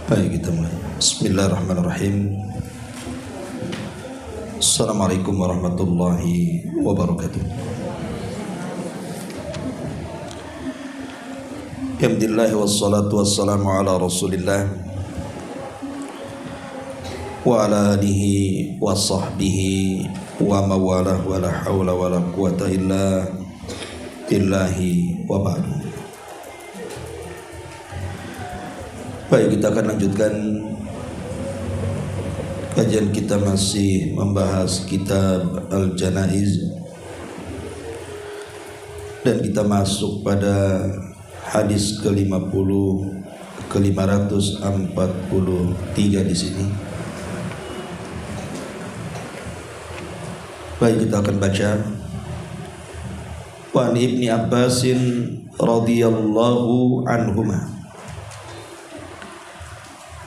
Baik, kita mulai. Bismillahirrahmanirrahim. Assalamualaikum warahmatullahi wabarakatuh. Alhamdulillah wassalatu wassalamu ala Rasulillah wa ala alihi wa sahbihi wa mawalah wa la hawla wa la quwata illa billahi wa ba'du. Baik, kita akan lanjutkan kajian kita, masih membahas kitab Al-Janaiz, dan kita masuk pada hadis ke-50 ke-543 di sini. Baik, kita akan baca. Wa an Ibni Abbasin radhiyallahu anhuma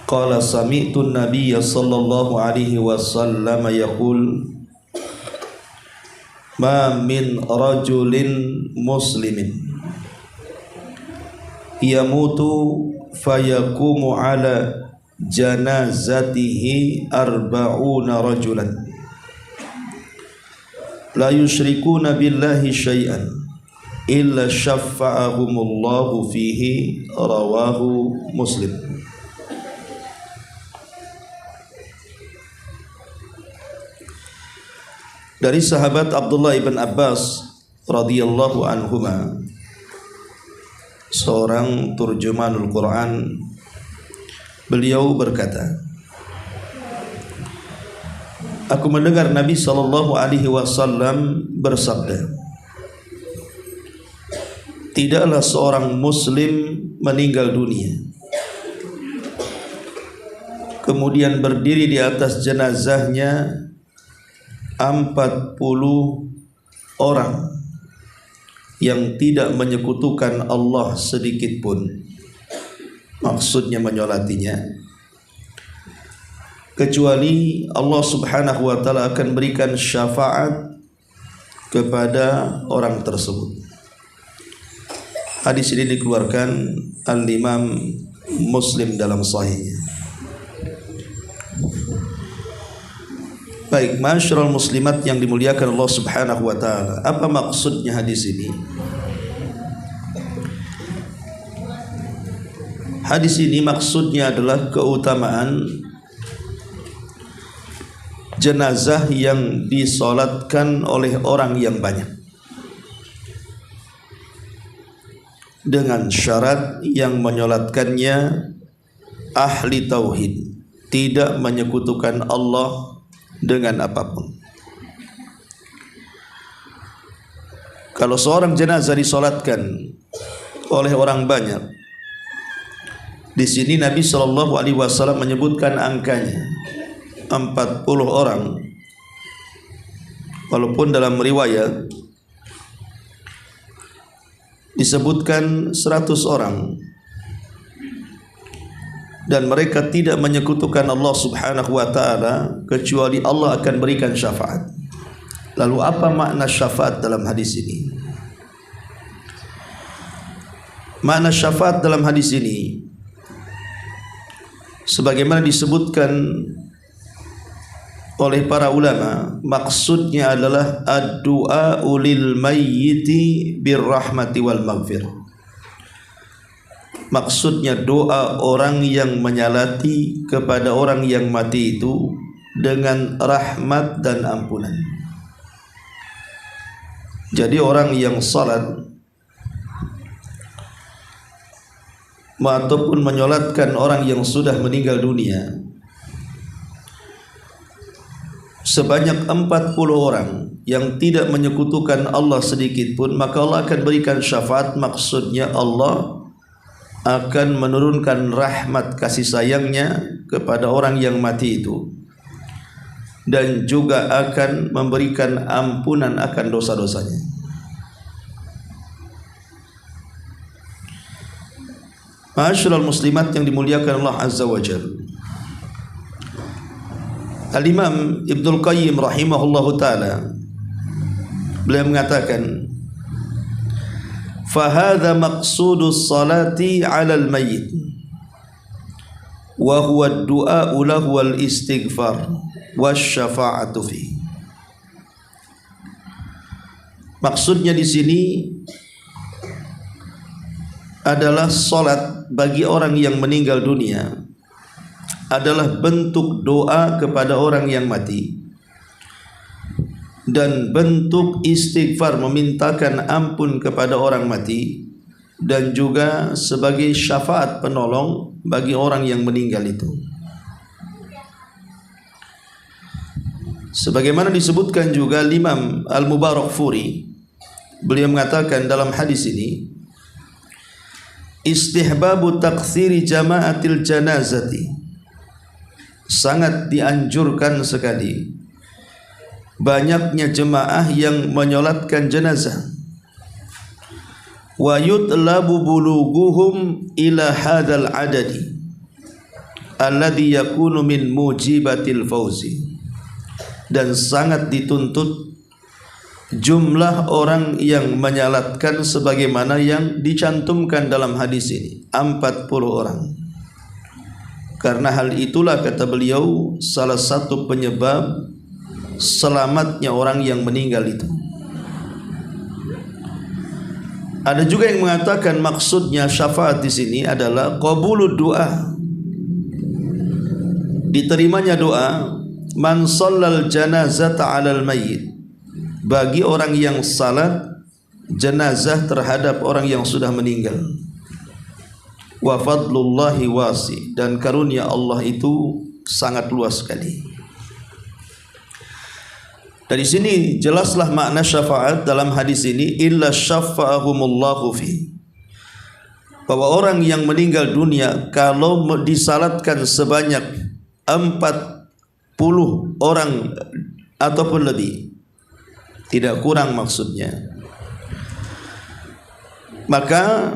qala sami'tu an-nabiyya sallallahu alaihi wasallam yaqul ma min rajulin muslimin yamutu fayaqumu ala janazatihi arba'una rajulan la yusyrikuna billahi syai'an illa syafa'ahumullahu fihi, rawahu Muslim. Dari sahabat Abdullah ibn Abbas radhiyallahu anhuma, seorang turjumanul Quran, beliau berkata, aku mendengar Nabi sallallahu alaihi wasallam bersabda, tidaklah seorang muslim meninggal dunia kemudian berdiri di atas jenazahnya 40 orang yang tidak menyekutukan Allah sedikit pun, maksudnya menyolatinya, kecuali Allah subhanahu wa ta'ala akan berikan syafaat kepada orang tersebut. Hadis ini dikeluarkan Al-Imam Muslim dalam Sahihnya. Baik, masyarul muslimat yang dimuliakan Allah subhanahu wa ta'ala, apa maksudnya hadis ini? Hadis ini maksudnya adalah keutamaan jenazah yang disolatkan oleh orang yang banyak, dengan syarat yang menyolatkannya ahli tauhid, tidak menyekutukan Allah dengan apapun. Kalau seorang jenazah disolatkan oleh orang banyak, di sini Nabi Shallallahu Alaihi Wasallam menyebutkan angkanya 40 orang, walaupun dalam riwayat disebutkan 100 orang, dan mereka tidak menyekutukan Allah subhanahu wa ta'ala, kecuali Allah akan berikan syafaat. Lalu apa makna syafaat dalam hadis ini? Makna syafaat dalam hadis ini, sebagaimana disebutkan oleh para ulama, maksudnya adalah ad-du'a lil mayyiti birrahmati wal maghfirah. Maksudnya doa orang yang menyalati kepada orang yang mati itu dengan rahmat dan ampunan. Jadi orang yang salat ataupun menyolatkan orang yang sudah meninggal dunia sebanyak 40 orang yang tidak menyekutukan Allah sedikit pun, maka Allah akan berikan syafaat. Maksudnya Allah akan menurunkan rahmat kasih sayangnya kepada orang yang mati itu, dan juga akan memberikan ampunan akan dosa-dosanya. Ma'asyiral muslimat yang dimuliakan Allah azza wa jalla, Al-Imam Ibnul Qayyim rahimahullahu ta'ala, beliau mengatakan, fahadha maqsudus salati 'alal mayyit, wa huwa ad-du'a lahu wal istighfar wasyafa'atu fi. Maksudnya di sini adalah salat bagi orang yang meninggal dunia adalah bentuk doa kepada orang yang mati dan bentuk istighfar, memintakan ampun kepada orang mati, dan juga sebagai syafaat penolong bagi orang yang meninggal itu. Sebagaimana disebutkan juga Imam Al-Mubarakfuri, beliau mengatakan dalam hadis ini, istihbabu takthiri jama'atil janazati, sangat dianjurkan sekali banyaknya jemaah yang menyolatkan jenazah. Wa yutlabu bulughuhum ila hadzal adadi alladhi yakunu min mujibatil fauzi, dan sangat dituntut jumlah orang yang menyalatkan sebagaimana yang dicantumkan dalam hadis ini, 40 orang. Karena hal itulah, kata beliau, salah satu penyebab selamatnya orang yang meninggal itu. Ada juga yang mengatakan maksudnya syafaat di sini adalah qabulud doa, diterimanya doa man shallal janazata 'alal mayyit, bagi orang yang salat jenazah terhadap orang yang sudah meninggal. Wa fadlullahi wasi, dan karunia Allah itu sangat luas sekali. Dari sini jelaslah makna syafaat dalam hadis ini, illa syafa'ahumullahu fi, bahwa orang yang meninggal dunia kalau disalatkan sebanyak 40 orang ataupun lebih, tidak kurang maksudnya, maka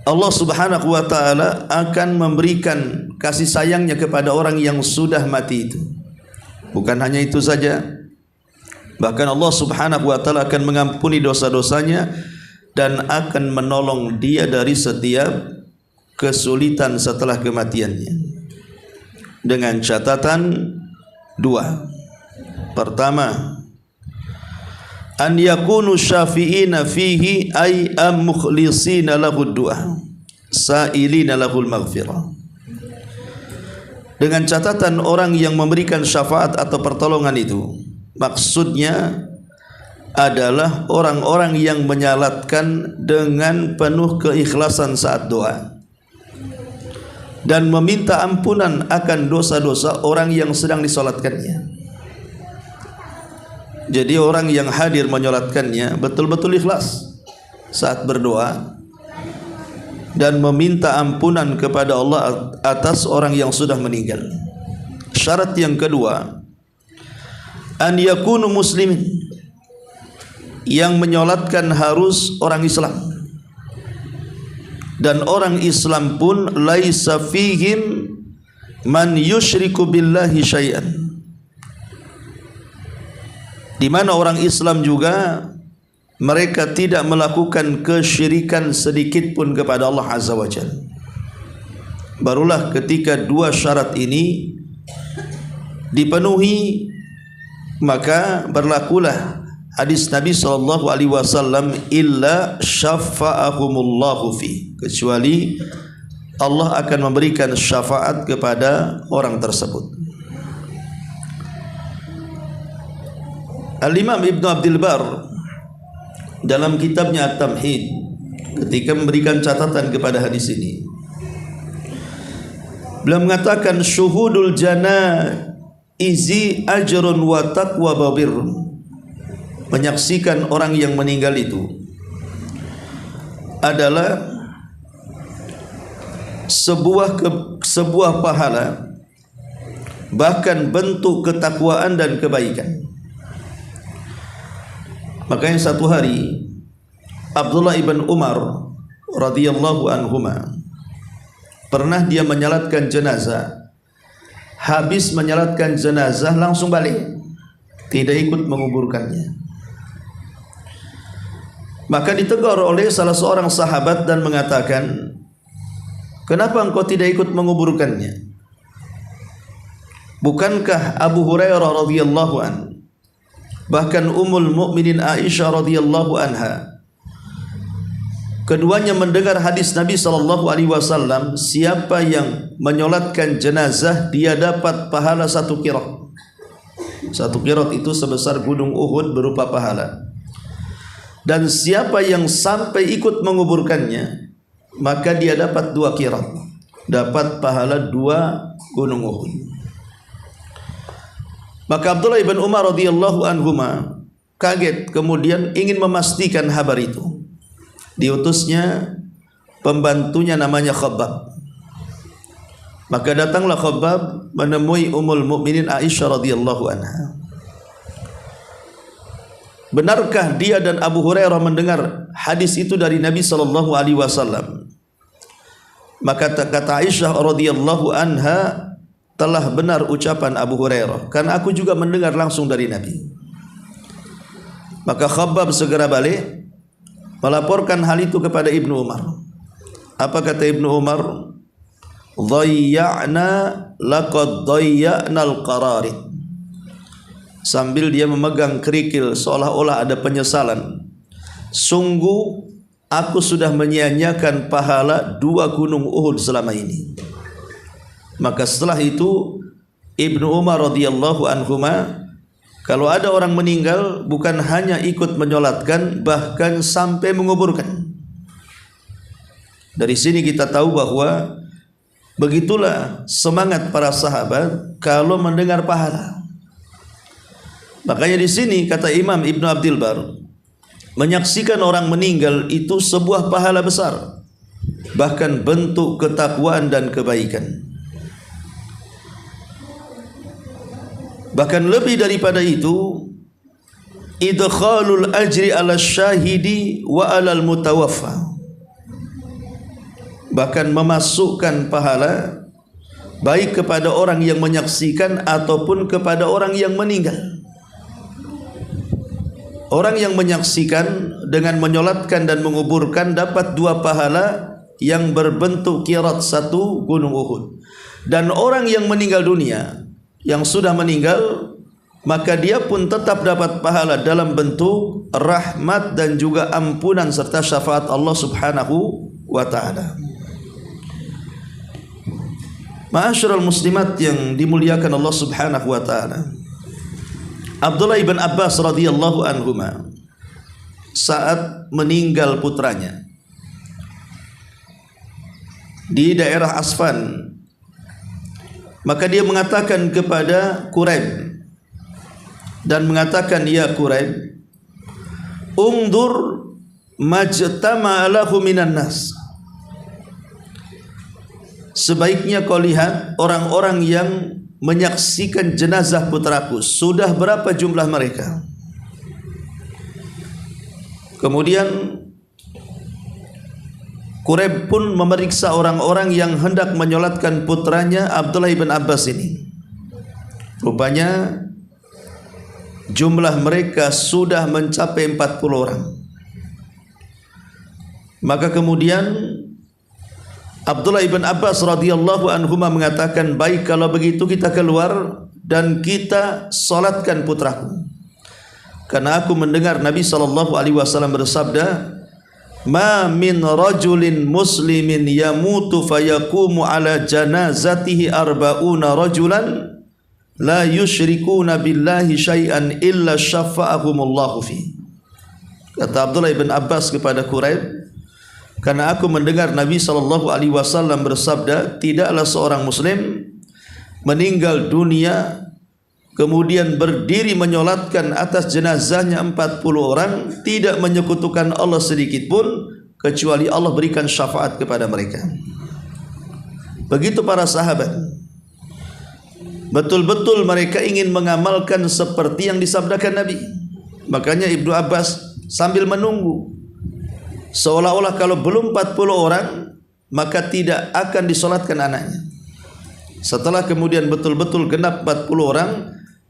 Allah Subhanahu wa ta'ala akan memberikan kasih sayangnya kepada orang yang sudah mati itu. Bukan hanya itu saja, bahkan Allah Subhanahu wa ta'ala akan mengampuni dosa-dosanya dan akan menolong dia dari setiap kesulitan setelah kematiannya, dengan catatan dua. Pertama, an yakunu syafi'ina fihi ay am mukhlisina lahu du'a sa'ilina lahul maghfirah, dengan catatan orang yang memberikan syafaat atau pertolongan itu maksudnya adalah orang-orang yang menyalatkan dengan penuh keikhlasan saat doa dan meminta ampunan akan dosa-dosa orang yang sedang disolatkannya. Jadi orang yang hadir menyolatkannya betul-betul ikhlas saat berdoa dan meminta ampunan kepada Allah atas orang yang sudah meninggal. Syarat yang kedua, an yakunu muslimin, yang menyolatkan harus orang Islam, dan orang Islam pun laisa fihim man yusyriku billahi syai'an, di mana orang Islam juga mereka tidak melakukan kesyirikan sedikit pun kepada Allah Azza wa Jalla. Barulah ketika dua syarat ini dipenuhi, maka berlakulah hadis Nabi SAW, illa syafa'ahumullahu fi, kecuali Allah akan memberikan syafaat kepada orang tersebut. Al-Imam Ibn Abdul Bar dalam kitabnya At-Tamhid ketika memberikan catatan kepada hadis ini, beliau mengatakan syuhudul janaizi ajrun wa taqwa babir, menyaksikan orang yang meninggal itu adalah sebuah pahala, bahkan bentuk ketakwaan dan kebaikan. Makanya satu hari Abdullah ibn Umar radhiyallahu anhuma pernah dia menyalatkan jenazah. Habis menyalatkan jenazah langsung balik, tidak ikut menguburkannya. Maka ditegur oleh salah seorang sahabat dan mengatakan, kenapa engkau tidak ikut menguburkannya? Bukankah Abu Hurairah radhiyallahu an, bahkan Ummul Mukminin Aisyah radhiyallahu anha, keduanya mendengar hadis Nabi SAW, siapa yang menyolatkan jenazah dia dapat pahala 1 qirat. 1 qirat itu sebesar gunung Uhud berupa pahala. Dan siapa yang sampai ikut menguburkannya, maka dia dapat 2 qirat, dapat pahala 2 gunung Uhud. Maka Abdullah ibn Umar radhiyallahu anhuma kaget, kemudian ingin memastikan kabar itu. Diutusnya pembantunya namanya Khabbab. Maka datanglah Khabbab menemui Ummul Mukminin Aisyah radhiyallahu anha. Benarkah dia dan Abu Hurairah mendengar hadis itu dari Nabi sallallahu alaihi wasallam? Maka kata Aisyah radhiyallahu anha, telah benar ucapan Abu Hurairah, karena aku juga mendengar langsung dari Nabi. Maka Khabbab segera balik melaporkan hal itu kepada Ibnu Umar. Apa kata Ibnu Umar? Dhayya'na laqad dhayya'na al-qararid. Sambil dia memegang kerikil seolah-olah ada penyesalan. Sungguh aku sudah menyia-nyiakan pahala 2 gunung Uhud selama ini. Maka setelah itu Ibnu Umar radhiyallahu anhuma, kalau ada orang meninggal bukan hanya ikut menyolatkan, bahkan sampai menguburkan. Dari sini kita tahu bahwa begitulah semangat para sahabat kalau mendengar pahala. Makanya di sini kata Imam Ibnu Abdul Bar, menyaksikan orang meninggal itu sebuah pahala besar, bahkan bentuk ketakwaan dan kebaikan. Bahkan lebih daripada itu, idkhalul ajri ala syahidi wa alal mutawaffa, bahkan memasukkan pahala baik kepada orang yang menyaksikan ataupun kepada orang yang meninggal. Orang yang menyaksikan dengan menyolatkan dan menguburkan dapat 2 pahala yang berbentuk qirat 1 gunung Uhud. Dan orang yang meninggal dunia, yang sudah meninggal, maka dia pun tetap dapat pahala dalam bentuk rahmat dan juga ampunan serta syafaat Allah Subhanahu wa taala. Ma'asyiral muslimat yang dimuliakan Allah Subhanahu wa taala, Abdullah ibn Abbas radhiyallahu anhuma saat meninggal putranya di daerah Asfan, maka dia mengatakan kepada Quraib dan mengatakan, ya Quraib, undur majtama'a lahu minan nas. Sebaiknya kau lihat orang-orang yang menyaksikan jenazah putraku, sudah berapa jumlah mereka. Kemudian Quraib pun memeriksa orang-orang yang hendak menyolatkan putranya Abdullah ibn Abbas ini. Rupanya jumlah mereka sudah mencapai 40 orang. Maka kemudian Abdullah ibn Abbas radhiyallahu anhuma mengatakan, baik kalau begitu kita keluar dan kita solatkan putraku. Karena aku mendengar Nabi SAW bersabda, ma min rajulin muslimin yamutu fayaqumu ala janazatihi arba'una rajulan la yusyrikuna billahi syai'an illa syafa'ahumullahu fi. Kata Abdullah ibn Abbas kepada Quraib, karena aku mendengar Nabi SAW bersabda, tidaklah seorang muslim meninggal dunia kemudian berdiri menyolatkan atas jenazahnya 40 orang, tidak menyekutukan Allah sedikit pun, kecuali Allah berikan syafaat kepada mereka. Begitu para sahabat, betul-betul mereka ingin mengamalkan seperti yang disabdakan Nabi. Makanya Ibnu Abbas sambil menunggu, seolah-olah kalau belum 40 orang maka tidak akan disolatkan anaknya. Setelah kemudian betul-betul genap 40 orang,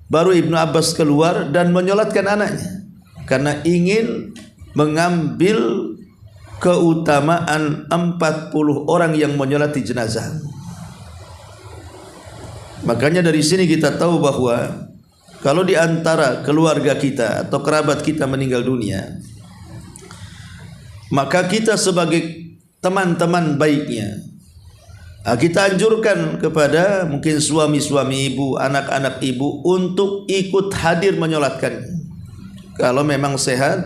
baru Ibnu Abbas keluar dan menyolatkan anaknya, karena ingin mengambil keutamaan 40 orang yang menyolati jenazah. Makanya dari sini kita tahu bahwa kalau di antara keluarga kita atau kerabat kita meninggal dunia, maka kita sebagai teman-teman baiknya, kita anjurkan kepada mungkin suami-suami ibu, anak-anak ibu untuk ikut hadir menyolatkan. Kalau memang sehat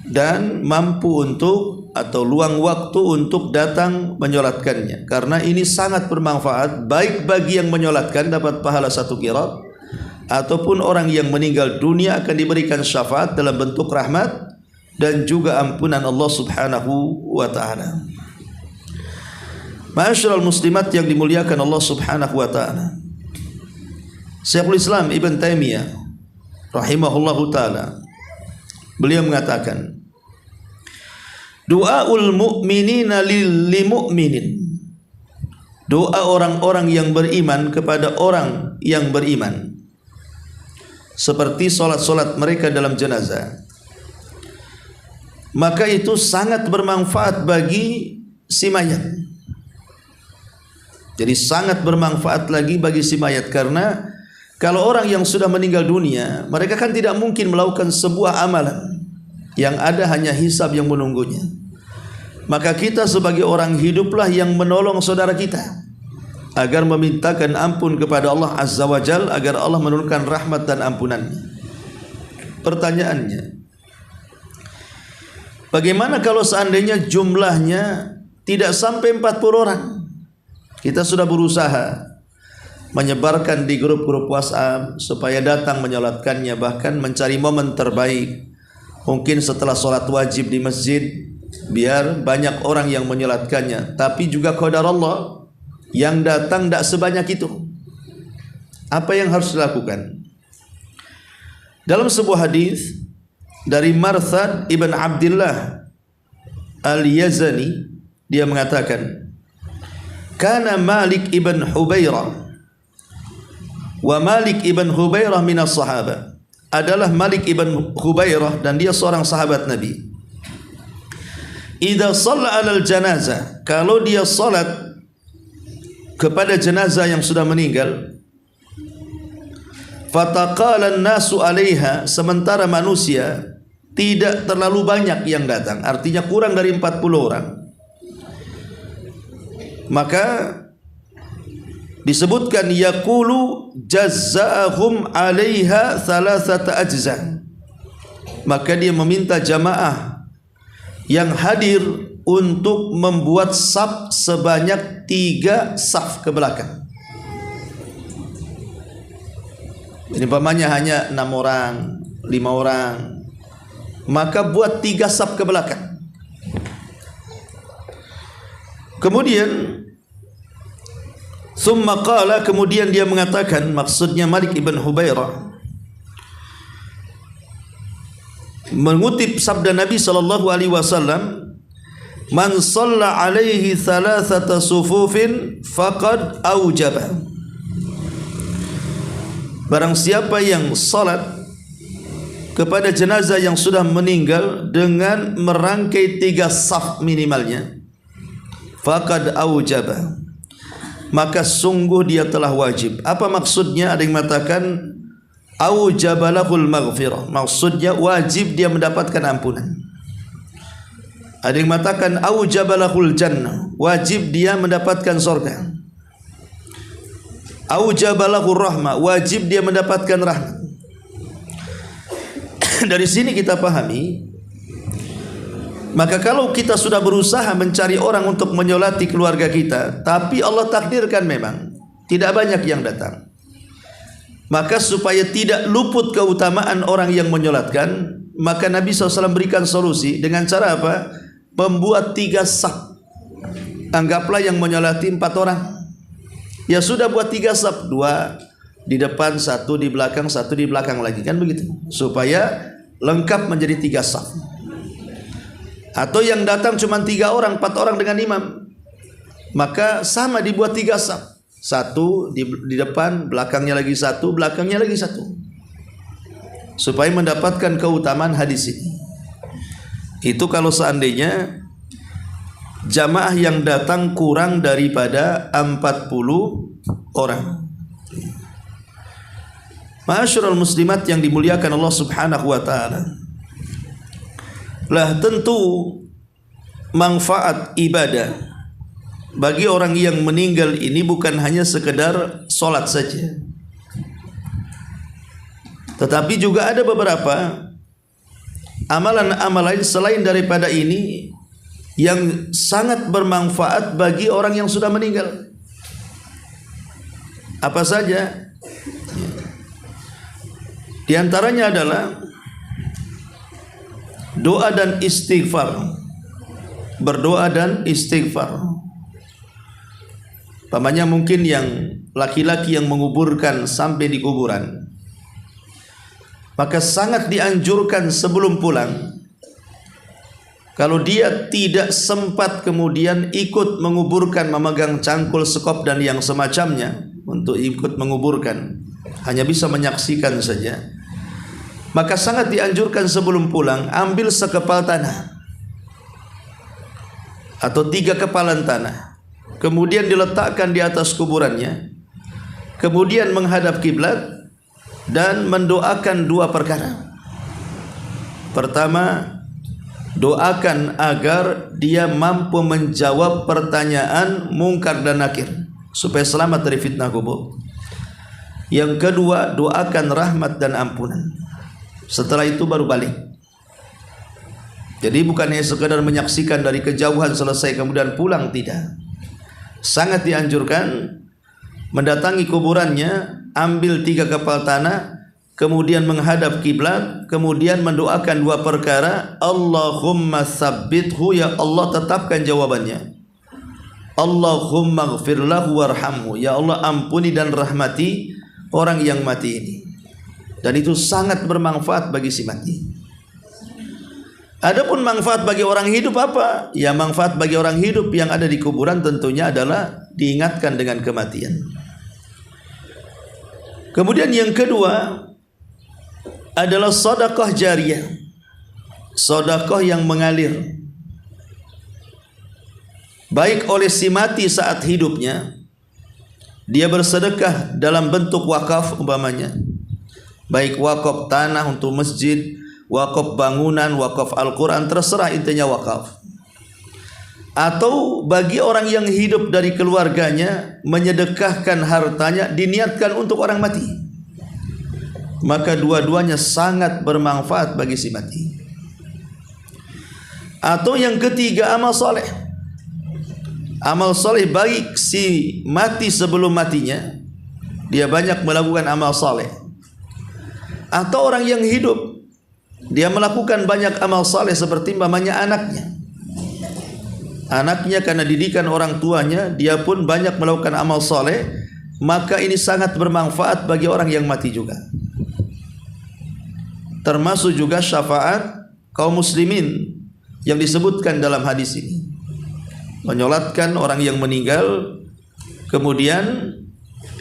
dan mampu untuk atau luang waktu untuk datang menyolatkannya, karena ini sangat bermanfaat baik bagi yang menyolatkan dapat pahala 1 qirat, ataupun orang yang meninggal dunia akan diberikan syafaat dalam bentuk rahmat dan juga ampunan Allah Subhanahu wa taala. Ma'asyiral muslimat yang dimuliakan Allah Subhanahu wa taala, Syekhul Islam Ibn Taimiyah rahimahullahu taala, beliau mengatakan, doaul mu'minina lil mu'minin, doa orang-orang yang beriman kepada orang yang beriman, seperti solat-solat mereka dalam jenazah, maka itu sangat bermanfaat bagi si mayat. Jadi sangat bermanfaat lagi bagi si mayat, karena kalau orang yang sudah meninggal dunia, mereka kan tidak mungkin melakukan sebuah amalan, yang ada hanya hisab yang menunggunya. Maka kita sebagai orang hiduplah yang menolong saudara kita agar memintakan ampun kepada Allah Azza wa Jal, agar Allah menurunkan rahmat dan ampunannya. Pertanyaannya, bagaimana kalau seandainya jumlahnya tidak sampai 40 orang? Kita sudah berusaha menyebarkan di grup-grup WhatsApp supaya datang menyolatkannya, bahkan mencari momen terbaik, mungkin setelah sholat wajib di masjid, biar banyak orang yang menyolatkannya. Tapi juga qadar Allah, yang datang tidak sebanyak itu. Apa yang harus dilakukan? Dalam sebuah hadis dari Marthad ibn Abdullah al-Yazani, dia mengatakan, kana Malik ibn Hubairah, wa Malik ibn Hubairah minas sahabat, adalah Malik ibn Hubairah dan dia seorang sahabat Nabi. Idza shalla 'alal janazah, kalau dia salat kepada jenazah yang sudah meninggal, fataqala an-nasu 'alaiha, sementara manusia tidak terlalu banyak yang datang, artinya kurang dari 40 orang, maka disebutkan yaqulu jazaahum 'alaiha thalathata ajza, maka dia meminta jamaah yang hadir untuk membuat saf sebanyak 3 saf ke belakang. Ini pamannya hanya 6 orang, 5 orang, maka buat 3 saf ke belakang. Kemudian summa qala, kemudian dia mengatakan, maksudnya Malik ibn Hubairah mengutip sabda Nabi sallallahu alaihi wasallam, man shalla alaihi thalathata sufufin faqad aujaba, barang siapa yang salat kepada jenazah yang sudah meninggal dengan merangkai 3 saf minimalnya, faqad aujaba, maka sungguh dia telah wajib. Apa maksudnya? Ada yang mengatakan aujabalahul maghfirah, maksudnya wajib dia mendapatkan ampunan. Ada yang mengatakan aujabalahul jannah, wajib dia mendapatkan surga. Aujabalahur rahmah, wajib dia mendapatkan rahmat. Dari sini kita pahami, maka kalau kita sudah berusaha mencari orang untuk menyolati keluarga kita, tapi Allah takdirkan memang tidak banyak yang datang, maka supaya tidak luput keutamaan orang yang menyolatkan, maka Nabi SAW berikan solusi dengan cara apa? Membuat 3 saf. Anggaplah yang menyolati 4 orang, ya sudah buat 3 saf, 2 di depan, 1 di belakang, 1 di belakang lagi, kan begitu, supaya lengkap menjadi 3 saf. Atau yang datang cuma 3 orang, 4 orang dengan imam, maka sama dibuat 3 saf, 1 di depan, belakangnya lagi 1, belakangnya lagi 1, supaya mendapatkan keutamaan hadis ini. Itu kalau seandainya jamaah yang datang kurang daripada 40 orang. Ma'asyiral muslimat yang dimuliakan Allah Subhanahu wa taala, lah tentu manfaat ibadah bagi orang yang meninggal ini bukan hanya sekedar sholat saja, tetapi juga ada beberapa amalan-amalan selain daripada ini yang sangat bermanfaat bagi orang yang sudah meninggal. Apa saja? Di antaranya adalah doa dan istighfar. Berdoa dan istighfar. Pamannya mungkin yang laki-laki yang menguburkan sampai di kuburan, maka sangat dianjurkan sebelum pulang, kalau dia tidak sempat kemudian ikut menguburkan, memegang cangkul, sekop dan yang semacamnya untuk ikut menguburkan, hanya bisa menyaksikan saja, maka sangat dianjurkan sebelum pulang ambil sekepal tanah atau 3 kepalan tanah, kemudian diletakkan di atas kuburannya, kemudian menghadap kiblat dan mendoakan 2 perkara. Pertama, doakan agar dia mampu menjawab pertanyaan mungkar dan nakir supaya selamat dari fitnah kubur. Yang kedua, doakan rahmat dan ampunan. Setelah itu baru balik. Jadi bukannya sekedar menyaksikan dari kejauhan selesai kemudian pulang, tidak. Sangat dianjurkan mendatangi kuburannya, ambil 3 kepal tanah, kemudian menghadap kiblat, kemudian mendoakan 2 perkara. Allahumma tsabbithu, ya Allah tetapkan jawabannya. Allahumma ighfir lahu warhamhu, ya Allah ampuni dan rahmati orang yang mati ini. Dan itu sangat bermanfaat bagi si mati. Adapun manfaat bagi orang hidup apa? Ya, manfaat bagi orang hidup yang ada di kuburan tentunya adalah diingatkan dengan kematian. Kemudian yang kedua adalah sedekah jariyah, sedekah yang mengalir, baik oleh si mati saat hidupnya, dia bersedekah dalam bentuk wakaf umpamanya, baik wakaf tanah untuk masjid, wakaf bangunan, wakaf Al-Quran, terserah, intinya wakaf. Atau bagi orang yang hidup dari keluarganya, menyedekahkan hartanya diniatkan untuk orang mati, maka dua-duanya sangat bermanfaat bagi si mati. Atau yang ketiga, amal soleh. Amal soleh baik si mati sebelum matinya, dia banyak melakukan amal soleh. Atau orang yang hidup, dia melakukan banyak amal soleh seperti umpamanya anaknya. Anaknya karena didikan orang tuanya, dia pun banyak melakukan amal soleh, maka ini sangat bermanfaat bagi orang yang mati juga. Termasuk juga syafaat kaum muslimin yang disebutkan dalam hadis ini. Menyolatkan orang yang meninggal, kemudian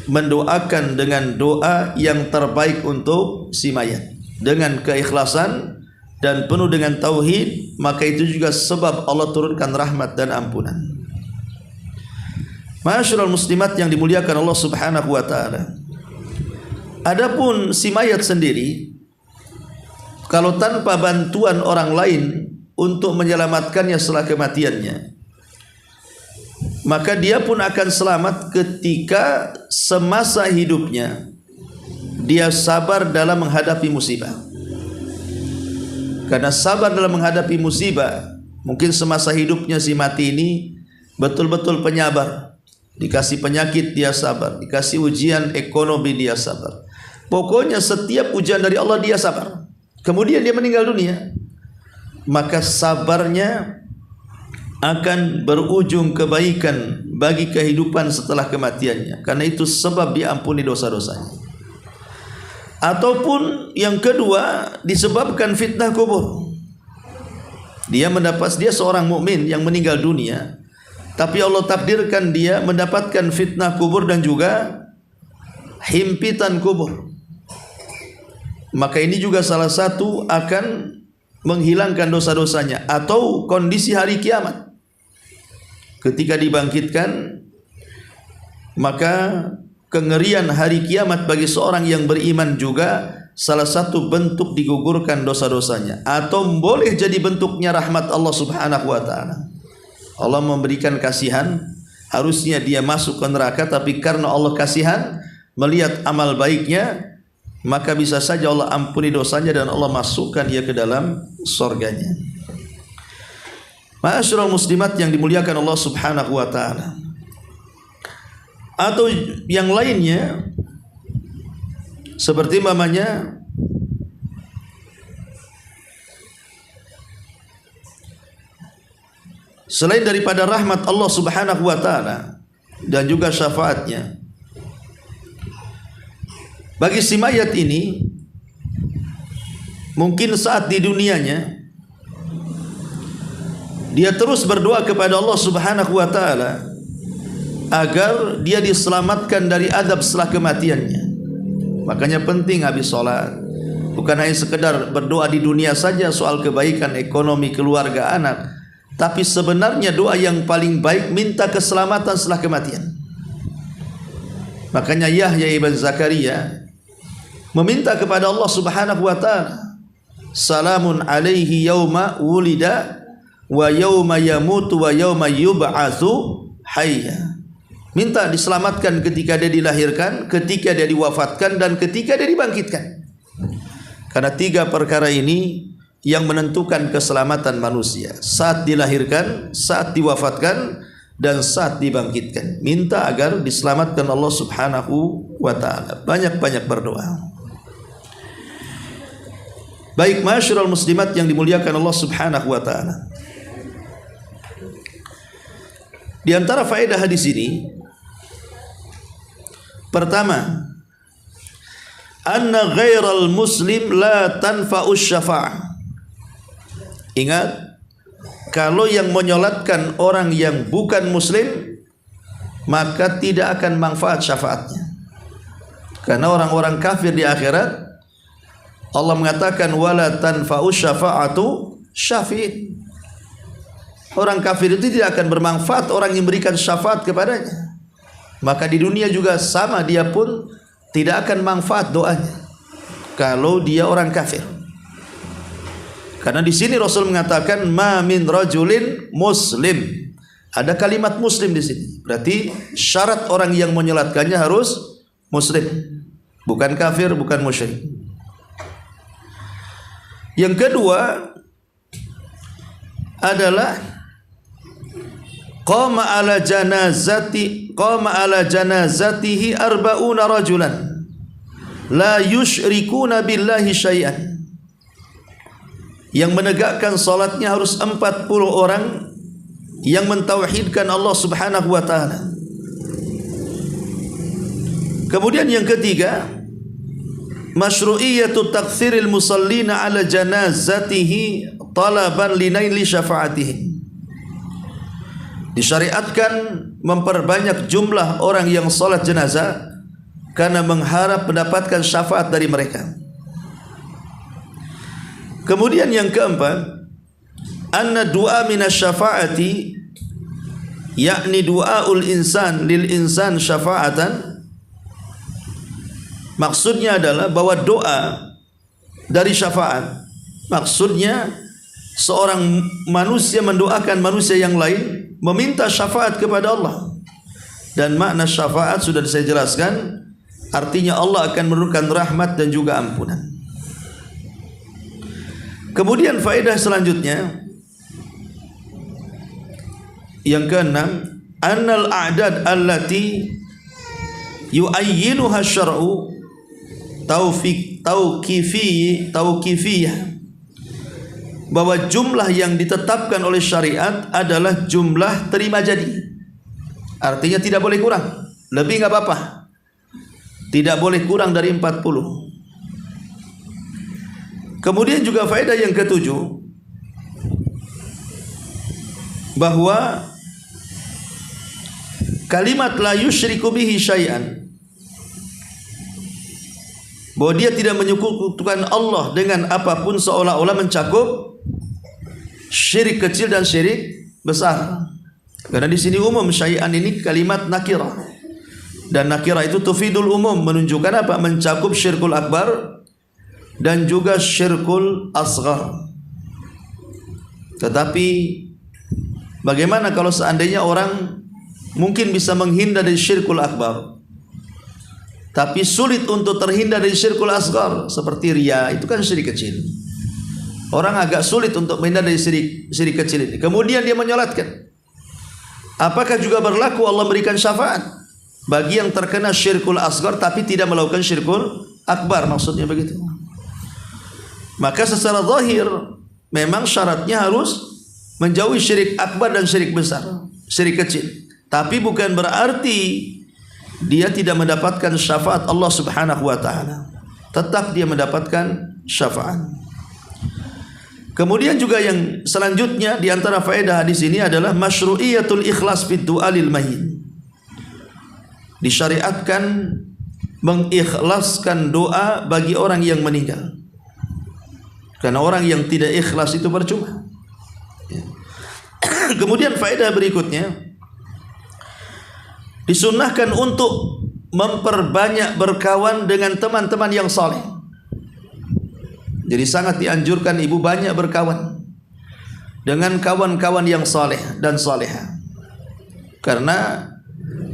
mendoakan dengan doa yang terbaik untuk si mayat dengan keikhlasan dan penuh dengan tauhid, maka itu juga sebab Allah turunkan rahmat dan ampunan. Ma'asyiral muslimat yang dimuliakan Allah Subhanahu wa taala. Adapun si mayat sendiri, kalau tanpa bantuan orang lain untuk menyelamatkannya setelah kematiannya, maka dia pun akan selamat ketika semasa hidupnya dia sabar dalam menghadapi musibah. Karena sabar dalam menghadapi musibah, mungkin semasa hidupnya si mati ini betul-betul penyabar. Dikasih penyakit dia sabar, dikasih ujian ekonomi dia sabar. Pokoknya setiap ujian dari Allah dia sabar. Kemudian dia meninggal dunia, maka sabarnya akan berujung kebaikan bagi kehidupan setelah kematiannya, karena itu sebab diampuni dosa-dosanya. Ataupun yang kedua, disebabkan fitnah kubur. Dia seorang mukmin yang meninggal dunia, tapi Allah takdirkan dia mendapatkan fitnah kubur dan juga himpitan kubur. Maka ini juga salah satu akan menghilangkan dosa-dosanya. Atau kondisi hari kiamat, ketika dibangkitkan, maka kengerian hari kiamat bagi seorang yang beriman juga salah satu bentuk digugurkan dosa-dosanya, atau boleh jadi bentuknya rahmat Allah Subhanahu wa taala. Allah memberikan kasihan, harusnya dia masuk ke neraka, tapi karena Allah kasihan melihat amal baiknya, maka bisa saja Allah ampuni dosanya dan Allah masukkan dia ke dalam surganya. Ma'asyiral muslimat yang dimuliakan Allah Subhanahu wa taala. Atau yang lainnya seperti mamanya selain daripada rahmat Allah Subhanahu wa taala dan juga syafaatnya, bagi si mayat ini mungkin saat di dunianya dia terus berdoa kepada Allah Subhanahu wa taala agar dia diselamatkan dari adab setelah kematiannya. Makanya penting habis sholat bukan hanya sekedar berdoa di dunia saja soal kebaikan ekonomi, keluarga, anak, tapi sebenarnya doa yang paling baik minta keselamatan setelah kematian. Makanya Yahya ibn Zakaria meminta kepada Allah Subhanahu wa taala, salamun alaihi yauma wulida wa yauma yamutu wa yauma yub'atsu hayya. Minta diselamatkan ketika dia dilahirkan, ketika dia diwafatkan, dan ketika dia dibangkitkan. Karena 3 perkara ini yang menentukan keselamatan manusia: saat dilahirkan, saat diwafatkan, dan saat dibangkitkan. Minta agar diselamatkan Allah Subhanahu wa taala. Banyak-banyak berdoa. Baik, ma'asyiral muslimat yang dimuliakan Allah Subhanahu wa taala. Di antara faedah hadis ini, pertama, anna ghairal muslim la tanfa'us syafa'ah. Ingat, kalau yang menyolatkan orang yang bukan muslim, maka tidak akan manfaat syafaatnya. Karena orang-orang kafir di akhirat, Allah mengatakan wala tanfa'us syafa'atu syafi'in. Orang kafir itu tidak akan bermanfaat orang yang berikan syafaat kepadanya. Maka di dunia juga sama, dia pun tidak akan manfaat doanya kalau dia orang kafir. Karena di sini Rasul mengatakan ma min rajulin muslim. Ada kalimat muslim di sini. Berarti syarat orang yang menyolatkannya harus muslim, bukan kafir, bukan musyrik. Yang kedua adalah qama ala janazatihi arba'una rajulan la yusyrikuna billahi syai'an. Yang menegakkan salatnya harus 40 orang yang mentauhidkan Allah Subhanahu wa taala. Kemudian yang ketiga, masyru'iyatu taktsiril musallina ala janazatihi talaban linaili syafa'atihi. Disyariatkan memperbanyak jumlah orang yang salat jenazah karena mengharap mendapatkan syafaat dari mereka. Kemudian yang keempat, anna du'a minasy-syafa'ati, yakni du'aul insan lil insan syafa'atan. Maksudnya adalah bahwa doa dari syafaat, maksudnya seorang manusia mendoakan manusia yang lain, meminta syafaat kepada Allah. Dan makna syafaat sudah saya jelaskan, artinya Allah akan menurunkan rahmat dan juga ampunan. Kemudian faedah selanjutnya yang keenam, annal a'dad allati yu'ayyinuha syar'u tauqifiyah, bahwa jumlah yang ditetapkan oleh syariat adalah jumlah terima jadi. Artinya tidak boleh kurang, lebih enggak apa-apa, tidak boleh kurang dari 40. Kemudian juga faedah yang ketujuh, bahwa kalimat la yusyriku bihi syai'an, bahwa dia tidak menyekutukan Allah dengan apapun, seolah-olah mencakup syirik kecil dan syirik besar. Karena di sini umum syai'an ini kalimat nakirah, Dan nakirah itu tufidul umum, menunjukkan apa? Mencakup syirkul akbar dan juga syirkul asghar. Tetapi bagaimana kalau seandainya orang mungkin bisa menghindar dari syirkul akbar, tapi sulit untuk terhindar dari syirkul asghar, seperti riya, itu kan syirik kecil. Orang agak sulit untuk menghindar dari syirik kecil ini. Kemudian dia menyolatkan. Apakah juga berlaku Allah berikan syafaat bagi yang terkena syirkul asghar tapi tidak melakukan syirkul akbar? Maksudnya begitu. Maka secara zahir memang syaratnya harus menjauhi syirik akbar dan syirik besar, syirik kecil. Tapi bukan berarti dia tidak mendapatkan syafaat Allah Subhanahu wa taala. Tetap dia mendapatkan syafaat. Kemudian juga yang selanjutnya di antara faedah hadis ini adalah masyru'iyatul ikhlas fid du'a lil mayyit. Disyariatkan mengikhlaskan doa bagi orang yang meninggal. Karena orang yang tidak ikhlas itu percuma. Kemudian faedah berikutnya, disunnahkan untuk memperbanyak berkawan dengan teman-teman yang saleh. Jadi sangat dianjurkan ibu banyak berkawan dengan kawan-kawan yang saleh dan saleha. Karena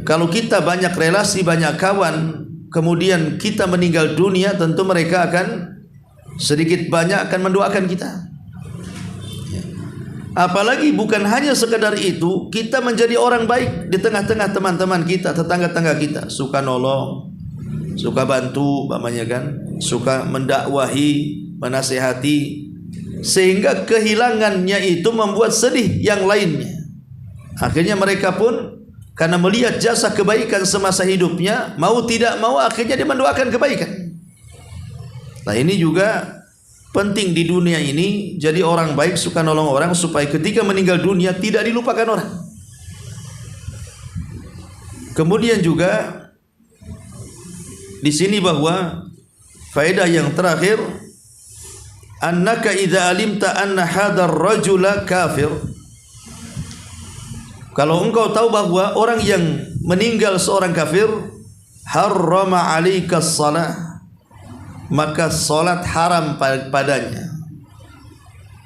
kalau kita banyak relasi, banyak kawan, kemudian kita meninggal dunia, tentu mereka akan sedikit banyak akan mendoakan kita. Apalagi bukan hanya sekadar itu, kita menjadi orang baik di tengah-tengah teman-teman kita, tetangga-tetangga kita, suka nolong, suka bantu, umpamanya kan, suka mendakwahi, menasihati, sehingga kehilangannya itu membuat sedih yang lainnya. Akhirnya mereka pun karena melihat jasa kebaikan semasa hidupnya, mau tidak mau akhirnya dia mendoakan kebaikan. Nah, ini juga penting di dunia ini, jadi orang baik, suka nolong orang, supaya ketika meninggal dunia tidak dilupakan orang. Kemudian juga di sini bahwa faedah yang terakhir, annaka idza alimta anna hadzal rajula kafir. Kalau engkau tahu bahwa orang yang meninggal seorang kafir, harrama 'alaikas shalah, maka salat haram padanya.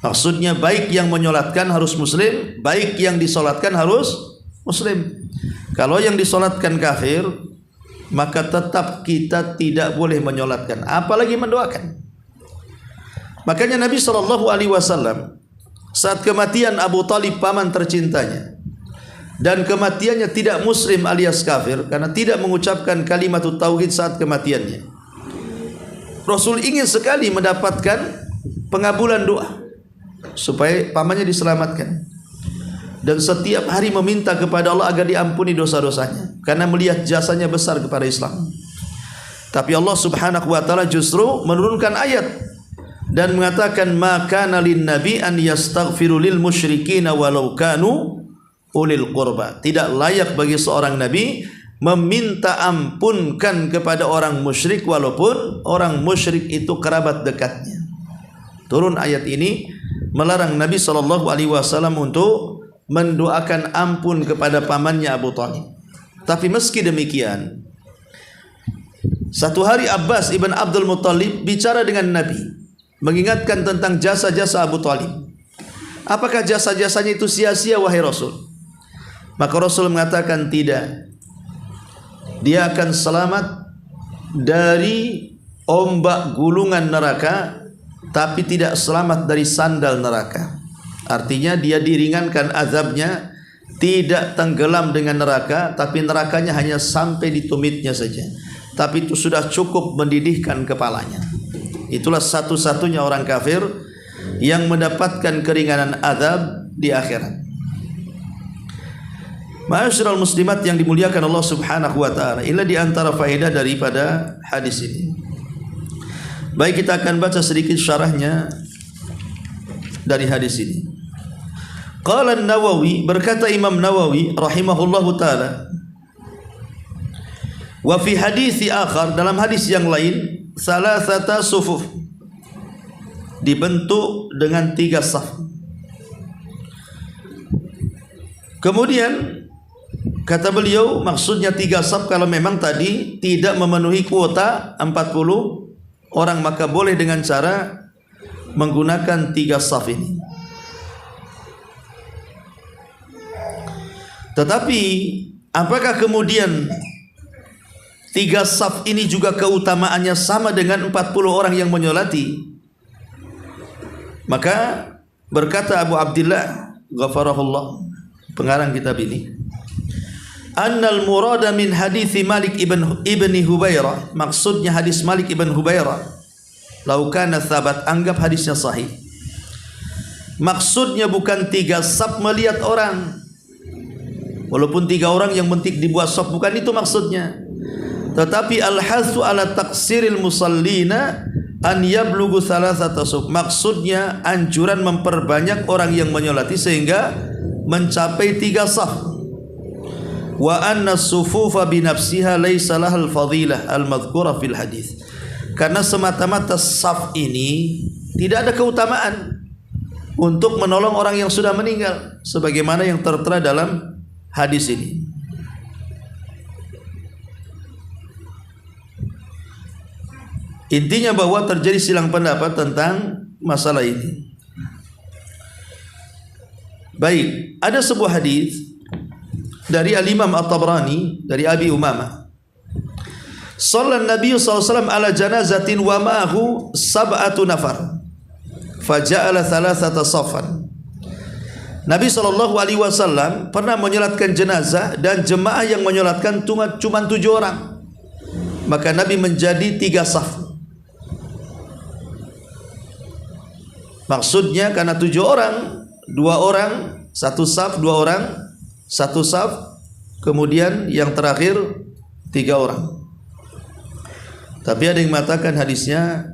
Maksudnya baik yang menyolatkan harus muslim, baik yang disolatkan harus muslim. Kalau yang disolatkan kafir, maka tetap kita tidak boleh menyolatkan, apalagi mendoakan. Makanya Nabi SAW saat kematian Abu Talib, paman tercintanya, dan kematiannya tidak muslim alias kafir karena tidak mengucapkan kalimat tauhid saat kematiannya, Rasul ingin sekali mendapatkan pengabulan doa supaya pamannya diselamatkan, dan setiap hari meminta kepada Allah agar diampuni dosa-dosanya karena melihat jasanya besar kepada Islam. Tapi Allah Subhanahu wa taala justru menurunkan ayat dan mengatakan, ma kana lin nabi an yastaghfiru lil musyrikin walau kanu ulil qurba. Tidak layak bagi seorang nabi meminta ampunkan kepada orang musyrik walaupun orang musyrik itu kerabat dekatnya. Turun ayat ini melarang Nabi SAW untuk mendoakan ampun kepada pamannya Abu Talib. Tapi meski demikian, satu hari Abbas ibn Abdul Muttalib bicara dengan Nabi, mengingatkan tentang jasa-jasa Abu Talib. Apakah jasa-jasanya itu sia-sia wahai Rasul? Maka Rasul mengatakan tidak. Dia akan selamat dari ombak gulungan neraka, tapi tidak selamat dari sandal neraka. Artinya dia diringankan azabnya, tidak tenggelam dengan neraka, tapi nerakanya hanya sampai di tumitnya saja. Tapi itu sudah cukup mendidihkan kepalanya. Itulah satu-satunya orang kafir yang mendapatkan keringanan azab di akhirat. Ma'asyiral muslimat yang dimuliakan Allah Subhanahu wa taala, inilah di antara faedah daripada hadis ini. Baik, kita akan baca sedikit syarahnya dari hadis ini. Qala An-Nawawi, berkata Imam Nawawi rahimahullahu taala, wa fi hadits akhar, dalam hadis yang lain, salasata sufuf, dibentuk dengan 3 saf. Kemudian Kata beliau maksudnya 3 saf kalau memang tadi tidak memenuhi kuota 40 orang, maka boleh dengan cara menggunakan 3 saf ini. Tetapi apakah kemudian 3 saf ini juga keutamaannya sama dengan 40 orang yang menyolati? Maka berkata Abu Abdillah ghafarahullah, pengarang kitab ini, annal murada min hadits Malik ibn Hubairah, maksudnya hadis Malik ibn Hubairah, lau kana thabat, anggap hadisnya sahih, maksudnya bukan 3 saf melihat orang, walaupun 3 orang yang penting dibuat saf, bukan itu maksudnya, tetapi al-hasu ala taksiril musallina an yablughu thalathata saf, maksudnya anjuran memperbanyak orang yang menyolati sehingga mencapai 3 saf. Wa anna sufufa binafsiha laysa lahal fadilah al-madhkura fil hadis, karena semata-mata saf ini tidak ada keutamaan untuk menolong orang yang sudah meninggal sebagaimana yang tertera dalam hadis ini. Intinya bahwa terjadi silang pendapat tentang masalah ini. Baik, ada sebuah hadis dari Al-Imam At-Tabrani dari Abi Umamah. Sallan Nabi SAW ala janazatin wa ma'ahu sab'atu nafar faja'ala thalathata safan. Nabi SAW pernah menyolatkan jenazah dan jemaah yang menyolatkan cuma 7 orang. Maka Nabi menjadi 3 saf. Maksudnya karena 7 orang, 2 orang, 1 saf, 2 orang, 1 saf, kemudian yang terakhir 3 orang. Tapi ada yang mengatakan hadisnya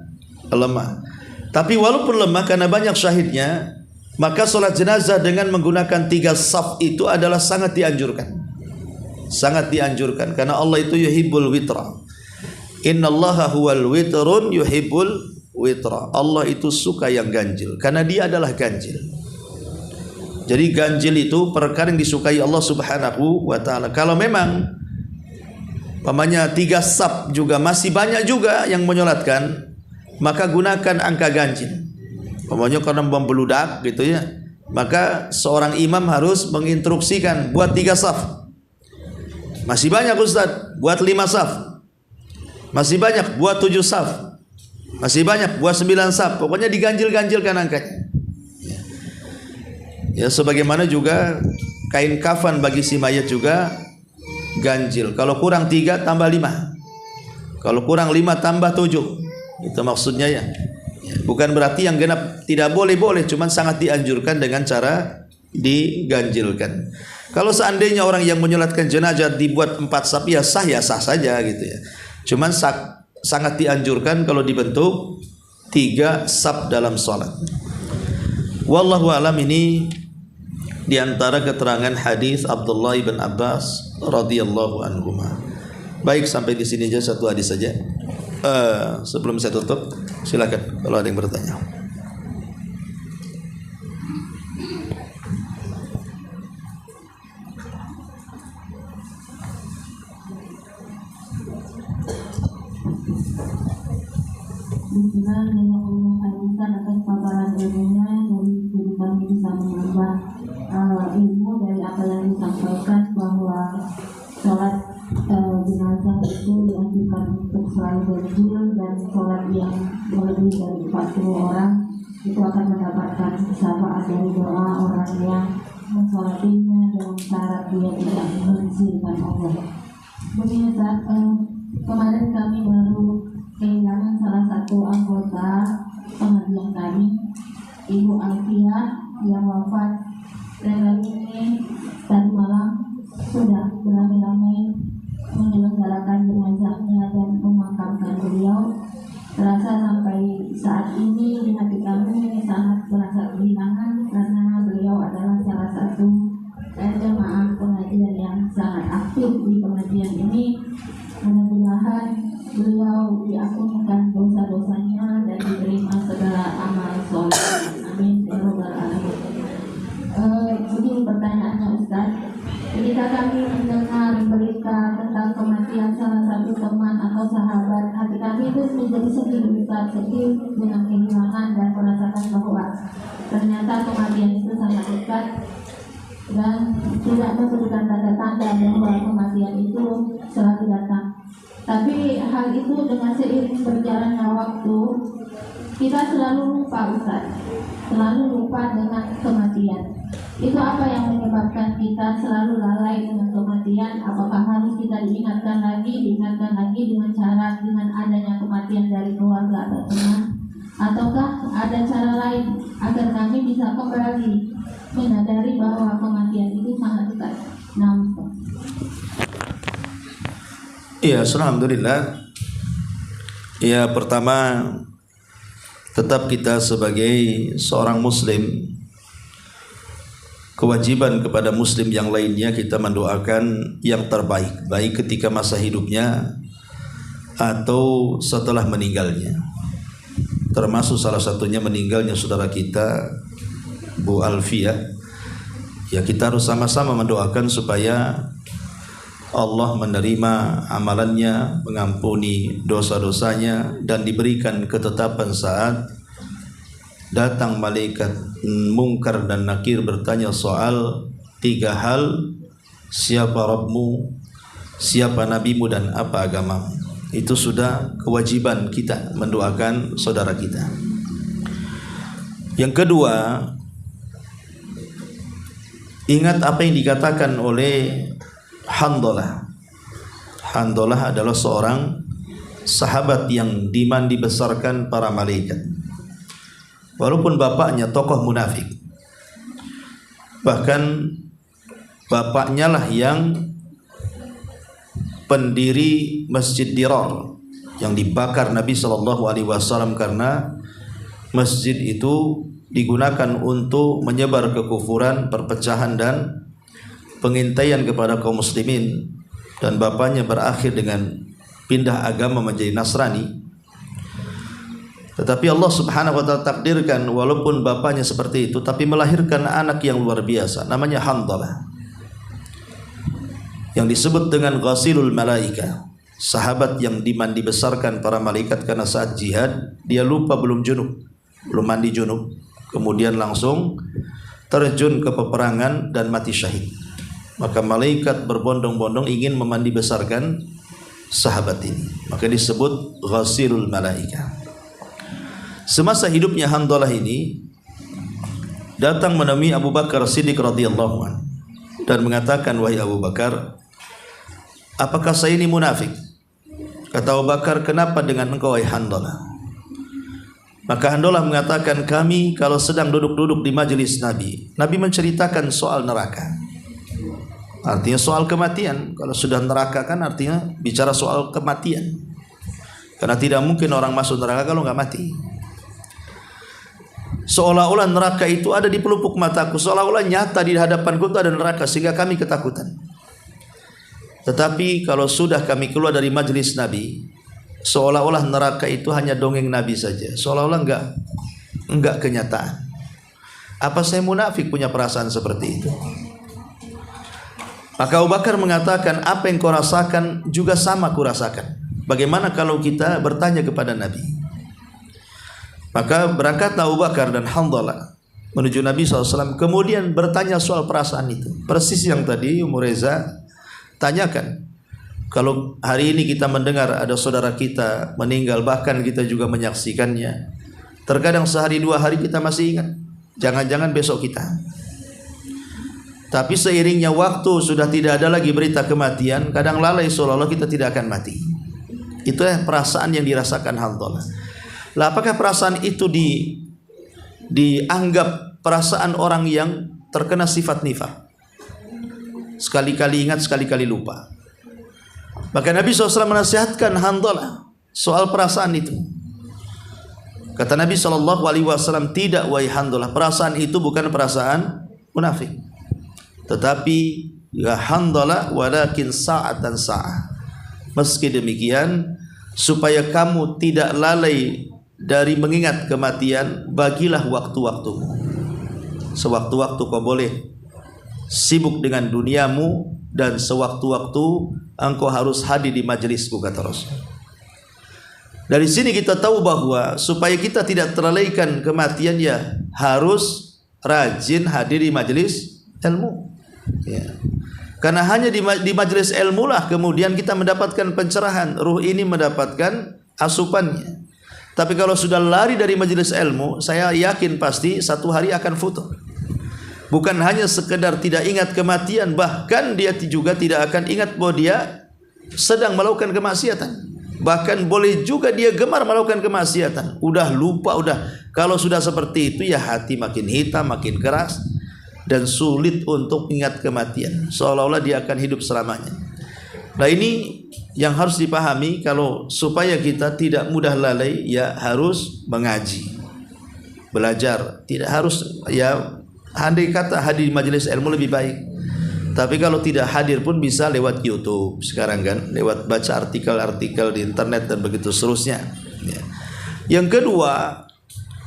lemah. Tapi walaupun lemah karena banyak syahidnya, maka solat jenazah dengan menggunakan 3 saf itu adalah sangat dianjurkan. Sangat dianjurkan karena Allah itu yuhibbul witra. Innallaha huwal witrun yuhibbul witra. Allah itu suka yang ganjil karena dia adalah ganjil. Jadi ganjil itu perkara yang disukai Allah Subhanahu wa taala. Kalau memang pamannya 3 saf juga masih banyak juga yang menyolatkan, maka gunakan angka ganjil. Pamannya karena membeludak gitu ya, maka seorang imam harus menginstruksikan buat 3 saf. Masih banyak Ustaz, buat 5 saf. Masih banyak buat 7 saf. Masih banyak buat 9 saf. Pokoknya diganjil-ganjilkan angkanya. Ya, sebagaimana juga kain kafan bagi si mayat juga ganjil. Kalau kurang 3 tambah 5. Kalau kurang 5 tambah 7. Itu maksudnya ya. Bukan berarti yang genap tidak boleh, cuman sangat dianjurkan dengan cara diganjilkan. Kalau seandainya orang yang menyolatkan jenazah dibuat 4 saf ya sah saja gitu ya. Cuman sangat dianjurkan kalau dibentuk 3 saf dalam salat. Wallahu alam, ini di antara keterangan hadis Abdullah bin Abbas radhiyallahu anhuma. Baik, sampai di sini aja, satu hadis saja. Sebelum saya tutup, silakan kalau ada yang bertanya. Bismillahirrahmanirrahim. Atas paparan ilmunya dari guru kami bisa menambah ilmu dari apa yang disampaikan, bahwa sholat jenazah itu dianjurkan untuk selalu ganjil, dan sholat yang lebih dari 40 orang itu akan mendapatkan syafaat dari doa orang yang mensolatinya dengan syarat dia tidak mengizinkan Allah. Begini Ustaz, kemarin kami baru kehilangan salah satu anggota pengajian kami, Ibu Alfia, yang wafat. Dan ini tadi malam sudah beramai-ramai menyelenggarakan jenazahnya dan memakamkan beliau. Terasa sampai saat ini di hati kami sangat merasa kehilangan, karena beliau adalah salah satu jemaah pengajian yang sangat aktif di pengajian ini. Mudah-mudahan beliau diampunkan dosa-dosanya dan diterima segala amal soleh. Amin ya rabbal alamin. Begini pertanyaannya Ustaz, ketika kami mendengar kematian salah satu teman atau sahabat, hati kami itu menjadi sedih dengan kehilangan dan merasakan bahwa ternyata kematian itu sangat dekat dan tidak memberikan tanda-tanda bahwa kematian itu selalu datang. Tapi hal itu dengan seiring berjalannya waktu, kita selalu lupa Ustaz, selalu lupa dengan kematian. Itu apa yang menyebabkan kita selalu lalai dengan kematian? Apakah harus kita diingatkan lagi dengan cara dengan adanya kematian dari keluarga atau teman? Ataukah ada cara lain agar kami bisa kembali menyadari bahwa kematian itu sangat dekat? Iya, alhamdulillah. Ya, pertama tetap kita sebagai seorang muslim, kewajiban kepada muslim yang lainnya kita mendoakan yang terbaik, baik ketika masa hidupnya atau setelah meninggalnya. Termasuk salah satunya meninggalnya saudara kita Bu Alfia. Ya, kita harus sama-sama mendoakan supaya Allah menerima amalannya, mengampuni dosa-dosanya, dan diberikan ketetapan saat datang malaikat mungkar dan nakir bertanya soal 3 hal: siapa Rabbmu, siapa nabimu, dan apa agamamu. Itu sudah kewajiban kita mendoakan saudara kita. Yang kedua, ingat apa yang dikatakan oleh Handalah. Handalah adalah seorang sahabat yang dibesarkan para malaikat. Walaupun bapaknya tokoh munafik, bahkan bapaknya lah yang pendiri Masjid Dirar yang dibakar Nabi SAW karena masjid itu digunakan untuk menyebar kekufuran, perpecahan, dan pengintaian kepada kaum muslimin, dan bapaknya berakhir dengan pindah agama menjadi Nasrani. Tetapi Allah Subhanahu wa taala takdirkan walaupun bapaknya seperti itu, tapi melahirkan anak yang luar biasa, namanya Handalah, yang disebut dengan Ghasilul Malaika, sahabat yang dibesarkan para malaikat. Karena saat jihad dia lupa belum mandi junub, kemudian langsung terjun ke peperangan dan mati syahid. Maka malaikat berbondong-bondong ingin memandi besarkan sahabat ini, maka disebut Ghasilul Malaika. Semasa hidupnya Handalah ini datang menemui Abu Bakar Siddiq radhiyallahu anhu dan mengatakan, wahai Abu Bakar, apakah saya ini munafik? Kata Abu Bakar, kenapa dengan engkau wahai Handalah? Maka Handalah mengatakan, kami kalau sedang duduk-duduk di majelis Nabi, Nabi menceritakan soal neraka. Artinya soal kematian. Kalau sudah neraka kan artinya bicara soal kematian. Karena tidak mungkin orang masuk neraka kalau nggak mati. Seolah-olah neraka itu ada di pelupuk mataku, seolah-olah nyata di hadapanku itu ada neraka, sehingga kami ketakutan. Tetapi kalau sudah kami keluar dari majelis Nabi, seolah-olah neraka itu hanya dongeng Nabi saja, seolah-olah enggak kenyataan. Apa saya munafik punya perasaan seperti itu? Maka Abu Bakar mengatakan, apa yang kau rasakan juga sama ku rasakan. Bagaimana kalau kita bertanya kepada Nabi? Maka berangkat Abu Bakar dan Handalah menuju Nabi SAW, kemudian bertanya soal perasaan itu. Persis yang tadi Ummu Reza tanyakan. Kalau hari ini kita mendengar ada saudara kita meninggal, bahkan kita juga menyaksikannya, terkadang sehari 2 hari kita masih ingat, jangan-jangan besok kita. Tapi seiringnya waktu sudah tidak ada lagi berita kematian, kadang lalai seolah-olah kita tidak akan mati. Itulah perasaan yang dirasakan Handalah. Lah, apakah perasaan itu dianggap perasaan orang yang terkena sifat nifaq? Sekali-kali ingat, sekali-kali lupa. Maka Nabi SAW menasihatkan Handalah soal perasaan itu. Kata Nabi SAW, tidak wahai Handalah, perasaan itu bukan perasaan munafik. Tetapi ya Handalah, walakin sa'atan sa'ah. Meski demikian, supaya kamu tidak lalai dari mengingat kematian, bagilah waktu-waktumu. Sewaktu-waktu kau boleh sibuk dengan duniamu, dan sewaktu-waktu engkau harus hadir di majelisku, kata Rasul. Dari sini kita tahu bahwa supaya kita tidak terlalaikan kematian, ya harus rajin hadir di majelis ilmu. Ya. Karena hanya di majelis ilmu lah kemudian kita mendapatkan pencerahan, ruh ini mendapatkan asupannya. Tapi kalau sudah lari dari majelis ilmu, saya yakin pasti satu hari akan futur. Bukan hanya sekedar tidak ingat kematian, bahkan dia juga tidak akan ingat bahwa dia sedang melakukan kemaksiatan. Bahkan boleh juga dia gemar melakukan kemaksiatan. Udah lupa, kalau sudah seperti itu ya hati makin hitam, makin keras, dan sulit untuk ingat kematian. Seolah-olah dia akan hidup selamanya. Nah ini yang harus dipahami, kalau supaya kita tidak mudah lalai, ya harus mengaji, belajar. Tidak harus, ya andai kata hadir di majelis ilmu lebih baik. Tapi kalau tidak hadir pun bisa lewat YouTube sekarang kan, lewat baca artikel-artikel di internet dan begitu seterusnya. Ya. Yang kedua,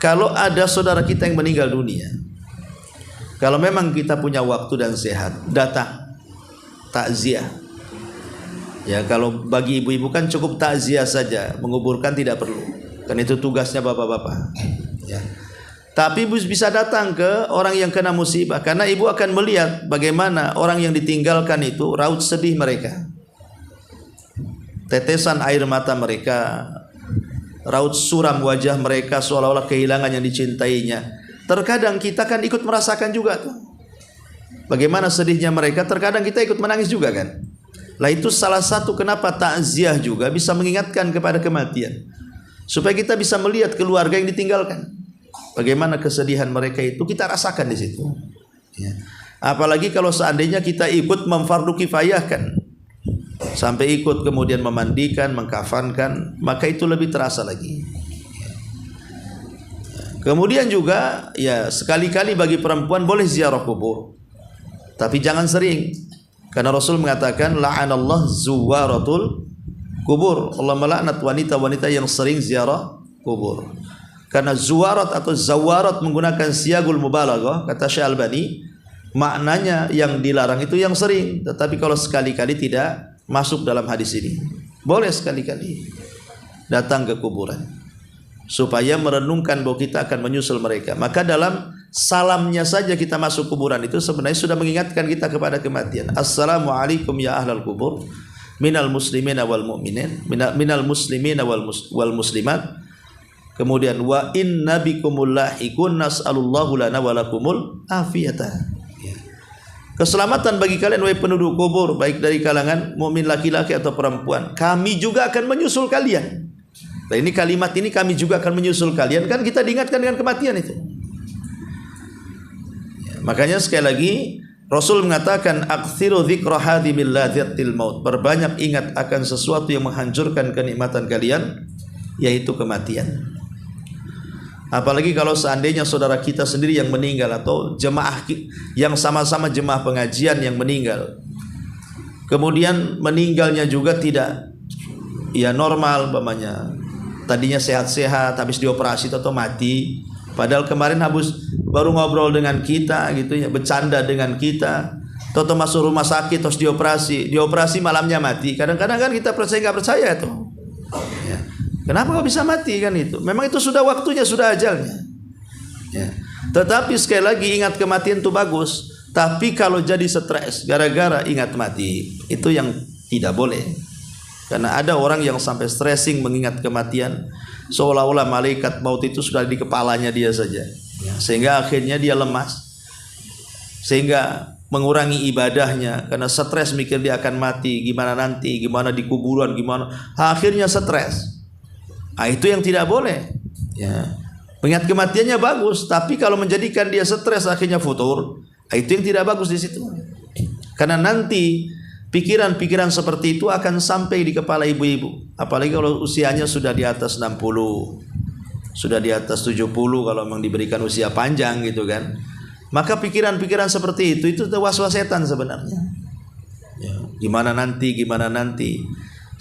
kalau ada saudara kita yang meninggal dunia, kalau memang kita punya waktu dan sehat, datang takziah. Ya, kalau bagi ibu-ibu kan cukup takziah saja, menguburkan tidak perlu. Kan itu tugasnya bapak-bapak. Ya. Tapi ibu bisa datang ke orang yang kena musibah, karena ibu akan melihat bagaimana orang yang ditinggalkan itu raut sedih mereka, tetesan air mata mereka, raut suram wajah mereka seolah-olah kehilangan yang dicintainya. Terkadang kita kan ikut merasakan juga tuh, bagaimana sedihnya mereka. Terkadang kita ikut menangis juga kan. Lah itu salah satu kenapa takziah juga bisa mengingatkan kepada kematian, supaya kita bisa melihat keluarga yang ditinggalkan. Bagaimana kesedihan mereka itu kita rasakan di situ. Ya. Apalagi kalau seandainya kita ikut memfardu kifayahkan, sampai ikut kemudian memandikan, mengkafankan, maka itu lebih terasa lagi. Kemudian juga ya sekali-kali bagi perempuan boleh ziarah kubur, tapi jangan sering. Karena Rasul mengatakan la'anallah zuwaratul kubur. Allah melaknat wanita-wanita yang sering ziarah kubur. Karena zuwarat atau zawarat menggunakan siyagul mubalaghah, kata Syekh Albani, maknanya yang dilarang itu yang sering. Tetapi kalau sekali-kali tidak masuk dalam hadis ini. Boleh sekali-kali datang ke kuburan, supaya merenungkan bahwa kita akan menyusul mereka. Maka dalam salamnya saja kita masuk kuburan itu sebenarnya sudah mengingatkan kita kepada kematian. Assalamualaikum ya ahlal kubur, minal muslimina wal mu'minin, minal muslimina wal muslimat. Kemudian wa inna bikumul lahiqun nas'alullahu lana wa lakumul afiyata. Ya. Keselamatan bagi kalian wahai penduduk kubur, baik dari kalangan mukmin laki-laki atau perempuan. Kami juga akan menyusul kalian. Nah, ini kalimat ini, kami juga akan menyusul kalian, kan kita diingatkan dengan kematian itu. Ya, makanya sekali lagi Rasul mengatakan aktsiru dzikra hadimil ladzatil maut. Perbanyak ingat akan sesuatu yang menghancurkan kenikmatan kalian, yaitu kematian. Apalagi kalau seandainya saudara kita sendiri yang meninggal, atau jemaah yang sama-sama jemaah pengajian yang meninggal, kemudian meninggalnya juga tidak ya normal, umpamanya tadinya sehat-sehat, habis dioperasi atau mati, padahal kemarin baru ngobrol dengan kita gitu ya, bercanda dengan kita, atau masuk rumah sakit terus dioperasi malamnya mati. Kadang-kadang kan kita percaya nggak percaya tuh ya. Kenapa kok bisa mati kan itu? Memang itu sudah waktunya, sudah ajalnya. Ya. Tetapi sekali lagi ingat kematian itu bagus. Tapi kalau jadi stres gara-gara ingat mati, itu yang tidak boleh. Karena ada orang yang sampai stressing mengingat kematian, seolah-olah malaikat maut itu sudah di kepalanya dia saja. Ya. Sehingga akhirnya dia lemas, sehingga mengurangi ibadahnya karena stres mikir dia akan mati, gimana nanti, gimana di kuburan, gimana. Akhirnya stres. Nah, itu yang tidak boleh. Ya. Mengingat kematiannya bagus, tapi kalau menjadikan dia stres akhirnya futur, itu yang tidak bagus di situ. Karena nanti pikiran-pikiran seperti itu akan sampai di kepala ibu-ibu. Apalagi kalau usianya sudah di atas 60, sudah di atas 70 kalau memang diberikan usia panjang gitu kan. Maka pikiran-pikiran seperti itu was-was setan sebenarnya. Ya. Gimana nanti.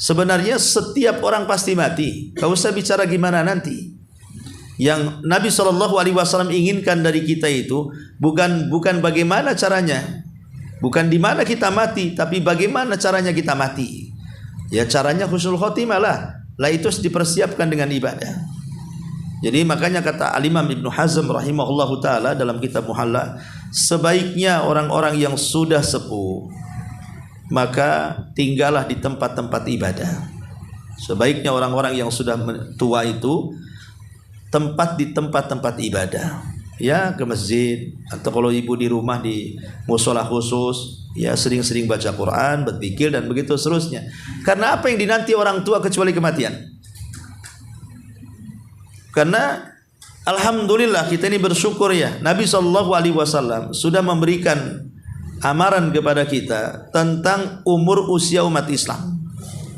Sebenarnya setiap orang pasti mati. Gak usah bicara gimana nanti. Yang Nabi SAW inginkan dari kita itu bukan bagaimana caranya, Bukan di mana kita mati, tapi bagaimana caranya kita mati. Ya caranya husnul khotimah lah. Lah itu harus dipersiapkan dengan ibadah. Jadi makanya kata Al-Imam Ibnu Hazm rahimahullahu taala dalam kitab Muhalla, sebaiknya orang-orang yang sudah sepuh maka tinggallah di tempat-tempat ibadah. Sebaiknya orang-orang yang sudah tua itu di tempat-tempat ibadah. Ya ke masjid, atau kalau ibu di rumah di musola khusus, ya sering-sering baca Quran, berzikir dan begitu seterusnya. Karena apa yang dinanti orang tua kecuali kematian? Karena alhamdulillah kita ini bersyukur ya, Nabi SAW sudah memberikan amaran kepada kita tentang umur usia umat Islam.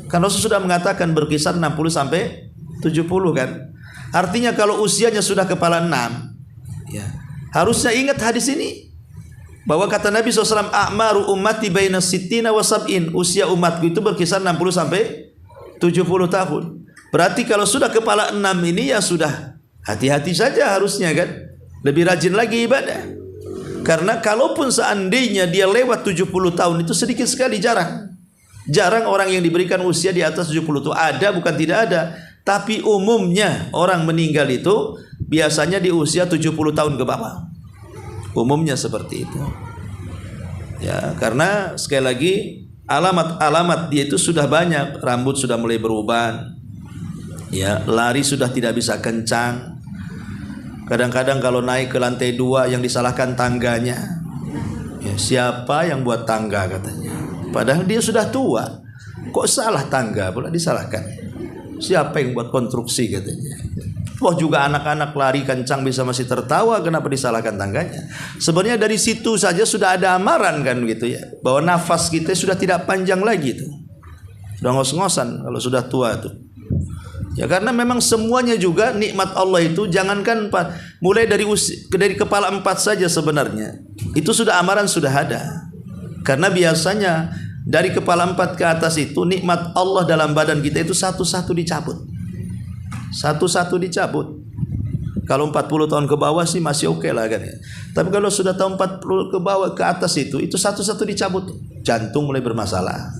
Kan Rasul sudah mengatakan berkisar 60 sampai 70 kan. Artinya kalau usianya sudah kepala 6, ya, harusnya ingat hadis ini bahwa kata Nabi SAW, a'maru ummati baina sittina wa sab'in, usia umatku itu berkisar 60 sampai 70 tahun. Berarti kalau sudah kepala 6 ini ya sudah hati-hati saja harusnya kan, lebih rajin lagi ibadah. Karena kalaupun seandainya dia lewat 70 tahun itu sedikit sekali, jarang orang yang diberikan usia di atas 70 tahun. Ada bukan tidak ada, tapi umumnya orang meninggal itu biasanya di usia 70 tahun ke bawah. Umumnya seperti itu. Ya, karena sekali lagi alamat-alamat dia itu sudah banyak. Rambut sudah mulai beruban. Ya, lari sudah tidak bisa kencang. Kadang-kadang kalau naik ke lantai 2 yang disalahkan tangganya. Ya, siapa yang buat tangga katanya. Padahal dia sudah tua. Kok salah tangga pula disalahkan? Siapa yang buat konstruksi katanya. Wah juga anak-anak lari kencang bisa masih tertawa, kenapa disalahkan tangganya? Sebenarnya dari situ saja sudah ada amaran kan gitu ya, bahwa nafas kita sudah tidak panjang lagi tuh. Sudah ngos-ngosan kalau sudah tua tuh. Ya karena memang semuanya juga nikmat Allah itu jangankan mulai dari kepala 4 saja sebenarnya. Itu sudah amaran sudah ada. Karena biasanya dari kepala 4 ke atas itu nikmat Allah dalam badan kita itu satu-satu dicabut. Satu-satu dicabut. Kalau 40 tahun ke bawah sih masih oke lah kan ya. Tapi kalau sudah tahun 40 ke bawah ke atas itu satu-satu dicabut. Jantung mulai bermasalah,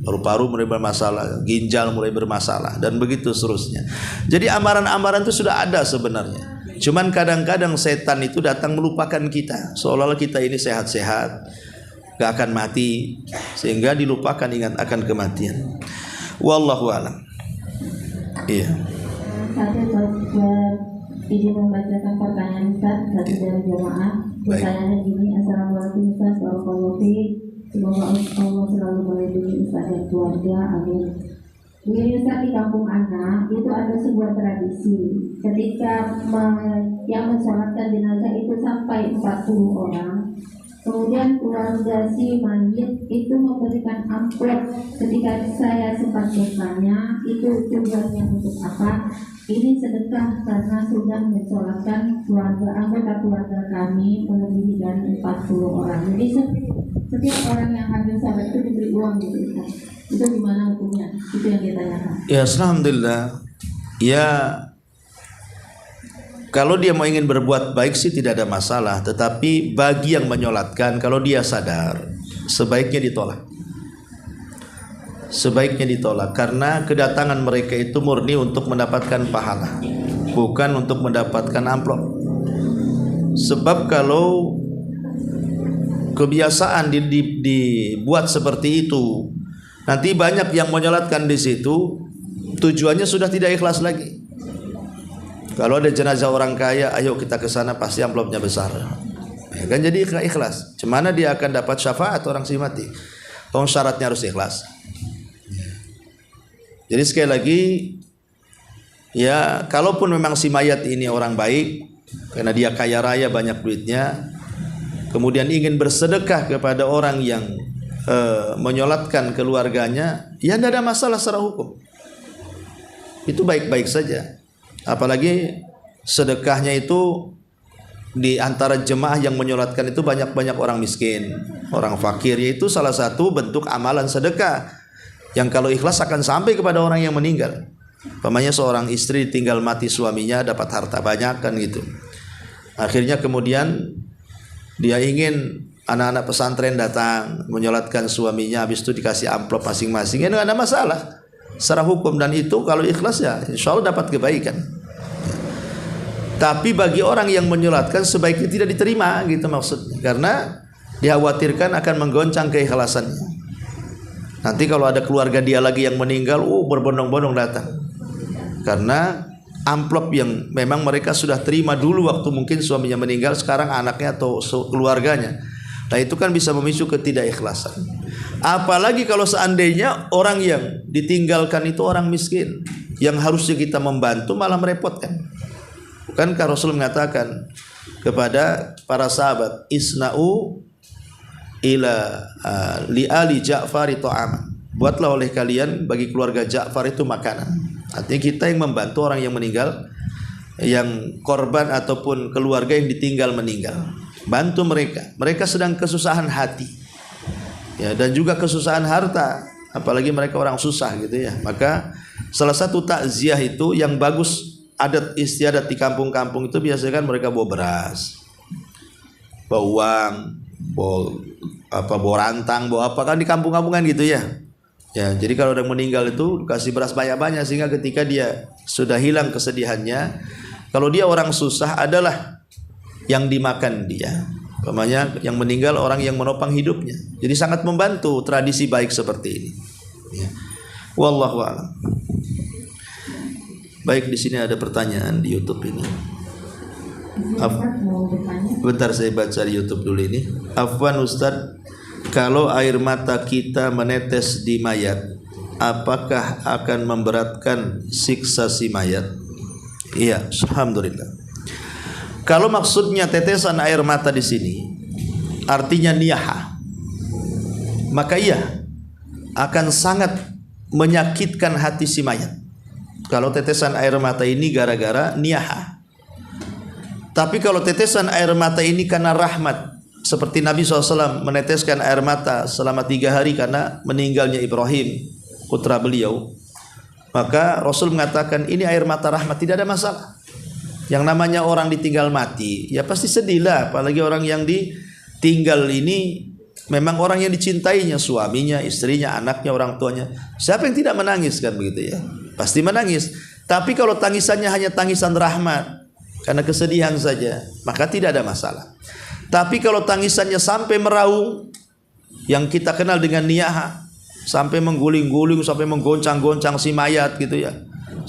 paru-paru mulai bermasalah, ginjal mulai bermasalah dan begitu seterusnya. Jadi amaran-amaran itu sudah ada sebenarnya. Cuman kadang-kadang setan itu datang melupakan kita, seolah-olah kita ini sehat-sehat, gak akan mati, sehingga dilupakan ingat akan kematian. Wallahu a'lam. Iya. Saya izin membacakan pertanyaan Ustaz dari jamaah. Pertanyaannya gini, Assalamualaikum Ustaz, warahmatullahi wabarakatuh. Semoga Allah selalu melindungi Ustaz dan keluarga, amin. Di Ustaz, di kampung Ana itu ada sebuah tradisi ketika yang mensolatkan jenazah itu sampai 40 orang. Kemudian keluarga si mayit itu memberikan amplop. Ketika saya sempat bertanya itu tujuannya untuk apa? Ini sedekah karena sudah mensolatkan anggota keluarga kami melebihi dari 40 orang. Jadi setiap orang yang hadir sholat itu diberi uang gitu. Itu gimana hukumnya? Itu yang ditanyakan. Ya, alhamdulillah. Ya, kalau dia mau ingin berbuat baik sih tidak ada masalah. Tetapi bagi yang menyolatkan, kalau dia sadar, sebaiknya ditolak. Sebaiknya ditolak. Karena kedatangan mereka itu murni untuk mendapatkan pahala, bukan untuk mendapatkan amplop. Sebab kalau kebiasaan dibuat seperti itu, nanti banyak yang menyolatkan di situ, tujuannya sudah tidak ikhlas lagi. Kalau ada jenazah orang kaya, ayo kita ke sana, pasti amplopnya besar. Ya kan, jadi ikhlas. Cemana dia akan dapat syafaat orang si mati? Syaratnya harus ikhlas. Jadi sekali lagi, ya kalaupun memang si mayat ini orang baik, karena dia kaya raya banyak duitnya, kemudian ingin bersedekah kepada orang yang menyolatkan keluarganya, ya tidak ada masalah secara hukum. Itu baik-baik saja. Apalagi sedekahnya itu di antara jemaah yang menyolatkan itu banyak-banyak orang miskin, orang fakir, yaitu salah satu bentuk amalan sedekah yang kalau ikhlas akan sampai kepada orang yang meninggal. Umpamanya seorang istri tinggal mati suaminya, dapat harta banyak kan gitu. Akhirnya kemudian dia ingin anak-anak pesantren datang menyolatkan suaminya, habis itu dikasih amplop masing-masing, ya nggak ada masalah secara hukum, dan itu kalau ikhlas ya insya Allah dapat kebaikan. Tapi bagi orang yang menyolatkan sebaiknya tidak diterima gitu maksudnya, karena dikhawatirkan akan menggoncang keikhlasannya. Nanti kalau ada keluarga dia lagi yang meninggal, berbondong-bondong datang, karena amplop yang memang mereka sudah terima dulu waktu mungkin suaminya meninggal, sekarang anaknya atau keluarganya. Nah itu kan bisa memicu ketidakikhlasan. Apalagi kalau seandainya orang yang ditinggalkan itu orang miskin, yang harusnya kita membantu malah merepotkan. Bukankah Rasul mengatakan kepada para sahabat, isna'u ila li ali Ja'far ta'aman, buatlah oleh kalian bagi keluarga Ja'far itu makanan. Artinya kita yang membantu orang yang meninggal, yang korban ataupun keluarga yang ditinggal meninggal, bantu mereka sedang kesusahan hati ya, dan juga kesusahan harta, apalagi mereka orang susah gitu ya. Maka salah satu takziah itu yang bagus, adat istiadat di kampung-kampung itu biasanya kan mereka bawa beras, bawa uang, bawa rantang, bawa apa kan di kampung-kampungan gitu ya. Ya, jadi kalau orang meninggal itu kasih beras banyak-banyak, sehingga ketika dia sudah hilang kesedihannya, kalau dia orang susah adalah yang dimakan dia. Umpamanya yang meninggal orang yang menopang hidupnya. Jadi sangat membantu tradisi baik seperti ini. Ya. Wallahu a'lam. Baik, di sini ada pertanyaan di YouTube ini. Bentar saya baca di YouTube dulu ini. Afwan Ustadz, kalau air mata kita menetes di mayat, apakah akan memberatkan siksa si mayat? Iya, alhamdulillah. Kalau maksudnya tetesan air mata di sini artinya niyaha, maka iya akan sangat menyakitkan hati si mayat. Kalau tetesan air mata ini gara-gara niyaha. Tapi kalau tetesan air mata ini karena rahmat, seperti Nabi SAW meneteskan air mata selama 3 hari karena meninggalnya Ibrahim, putra beliau, maka Rasul mengatakan ini air mata rahmat, tidak ada masalah. Yang namanya orang ditinggal mati, ya pasti sedih lah. Apalagi orang yang ditinggal ini memang orang yang dicintainya, suaminya, istrinya, anaknya, orang tuanya. Siapa yang tidak menangis kan begitu ya? Pasti menangis. Tapi kalau tangisannya hanya tangisan rahmat, karena kesedihan saja, maka tidak ada masalah. Tapi kalau tangisannya sampai meraung, yang kita kenal dengan niyaha, sampai mengguling-guling, sampai menggoncang-goncang si mayat gitu ya,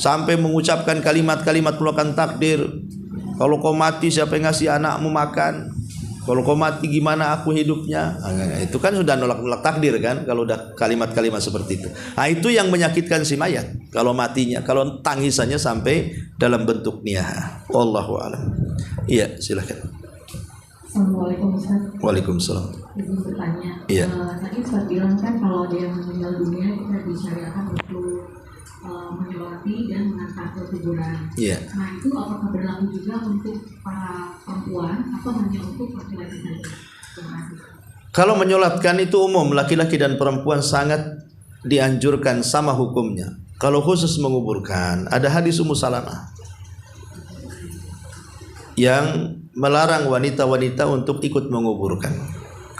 sampai mengucapkan kalimat-kalimat melakukan takdir, kalau kau mati siapa yang ngasih anakmu makan, kalau kau mati gimana aku hidupnya. Nah, itu kan sudah nolak-nolak takdir kan, kalau udah kalimat-kalimat seperti itu. Nah, itu yang menyakitkan si mayat kalau matinya, kalau tangisannya sampai dalam bentuk niyaha. Wallahu a'lam. Iya, silakan. Assalamualaikum Ustaz. Waalaikumsalam. Izin bertanya. Iya. Tadi Ustaz bilang kan kalau ada yang meninggal dunia kita disyariatkan untuk menyolati dan mengantar ke kuburan. Iya. Nah itu apakah berlaku juga untuk para perempuan atau hanya untuk laki-laki saja? Kalau menyolatkan itu umum, laki-laki dan perempuan sangat dianjurkan sama hukumnya. Kalau khusus menguburkan, ada hadis Ummu Salamah yang melarang wanita-wanita untuk ikut menguburkan.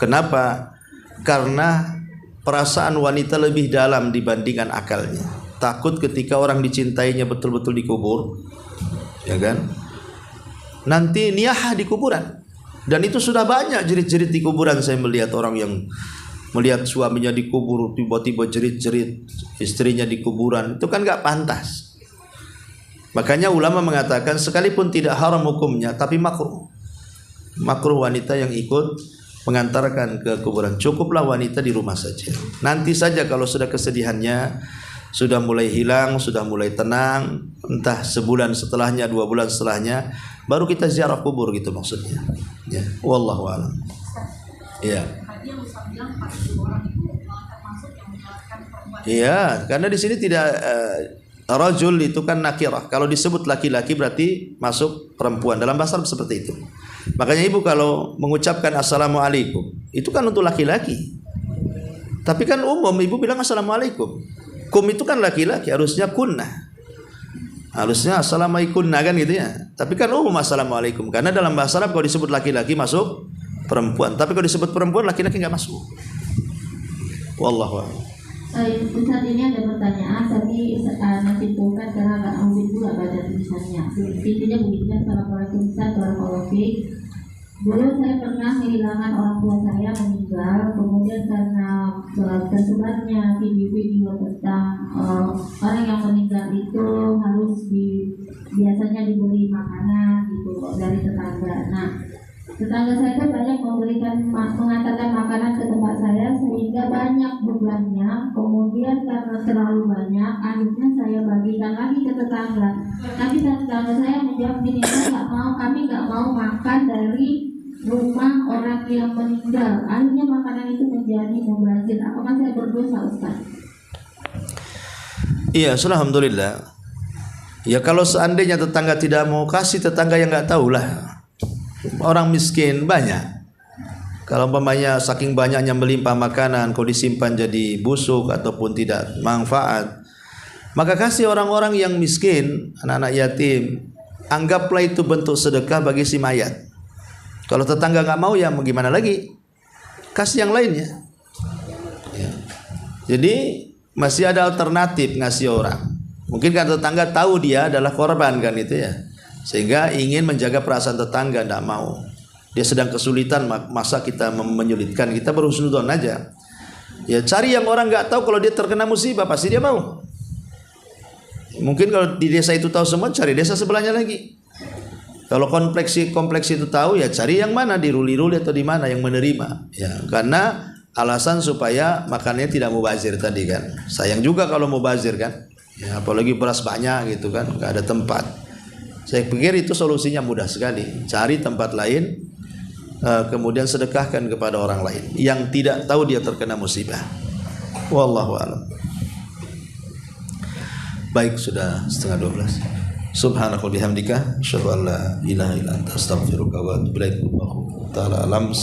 Kenapa? Karena perasaan wanita lebih dalam dibandingkan akalnya. Takut ketika orang dicintainya betul-betul dikubur, ya kan? Nanti niyaha di kuburan. Dan itu sudah banyak jerit-jerit di kuburan. Saya melihat orang yang melihat suaminya dikubur, tiba-tiba jerit-jerit istrinya di kuburan. Itu kan gak pantas. Makanya ulama mengatakan sekalipun tidak haram hukumnya, tapi makruh. Makruh wanita yang ikut mengantarkan ke kuburan. Cukuplah wanita di rumah saja. Nanti saja kalau sudah kesedihannya sudah mulai hilang, sudah mulai tenang, entah sebulan setelahnya, 2 bulan setelahnya, baru kita ziarah kubur gitu maksudnya. Ya, wallahu a'lam. Iya. Iya, karena di sini tidak rajul itu kan nakirah. Kalau disebut laki-laki berarti masuk perempuan. Dalam bahasa Arab seperti itu. Makanya ibu kalau mengucapkan assalamualaikum, itu kan untuk laki-laki. Tapi kan umum ibu bilang assalamualaikum. Kum itu kan laki-laki, harusnya kunna. Harusnya assalamualaikum kan gitu ya. Tapi kan umum assalamualaikum. Karena dalam bahasa Arab kalau disebut laki-laki masuk perempuan. Tapi kalau disebut perempuan, laki-laki nggak masuk. Wallahu a'lam. Ustaz, ini ada pertanyaan tadi simpulkan karena agak audit juga baca tulisannya. Intinya begini, Assalamualaikum Ustaz warahmatullahi wabarakatuh. Dulu saya pernah kehilangan orang tua saya meninggal, kemudian karena tersebarnya video-video tentang orang yang meninggal itu harus biasanya diberi makanan gitu dari tetangga. Nah, tetangga saya itu banyak mengantarkan makanan ke tempat saya sehingga banyak bebannya. Kemudian karena terlalu banyak, akhirnya saya bagikan lagi ke tetangga. Tapi tetangga saya menjawab gini, kami nggak mau makan dari rumah orang yang meninggal. Akhirnya makanan itu menjadi mubazir. Apakah saya berdosa, Ustaz? Iya, alhamdulillah. Ya kalau seandainya tetangga tidak mau kasih, tetangga yang nggak tahu lah. Orang miskin banyak. Kalau umpamanya saking banyaknya melimpah makanan, kalau disimpan jadi busuk ataupun tidak manfaat, maka kasih orang-orang yang miskin, anak-anak yatim. Anggaplah itu bentuk sedekah bagi si mayat. Kalau tetangga nggak mau, ya mau gimana lagi? Kasih yang lainnya. Ya. Jadi masih ada alternatif ngasih orang. Mungkin kan tetangga tahu dia adalah korban kan itu ya, sehingga ingin menjaga perasaan tetangga, tidak mau. Dia sedang kesulitan, masa kita menyulitkan? Kita berhusnudzon aja. Ya cari yang orang nggak tahu, kalau dia terkena musibah pasti dia mau. Mungkin kalau di desa itu tahu semua, cari desa sebelahnya lagi. Kalau kompleks itu tahu, ya cari yang mana, di Ruli-Ruli atau di mana yang menerima. Ya, karena alasan supaya makannya tidak mubazir tadi kan. Sayang juga kalau mubazir kan. Ya, apalagi beras banyak gitu kan, nggak ada tempat. Saya pikir itu solusinya mudah sekali. Cari tempat lain, kemudian sedekahkan kepada orang lain yang tidak tahu dia terkena musibah. Wallahu a'lam. Baik, sudah 11:30. Subhanaka wa bihamdika asyhadu an la ilaha illa anta astaghfiruka wa atubu ilaik. Wallahu ta'ala alam.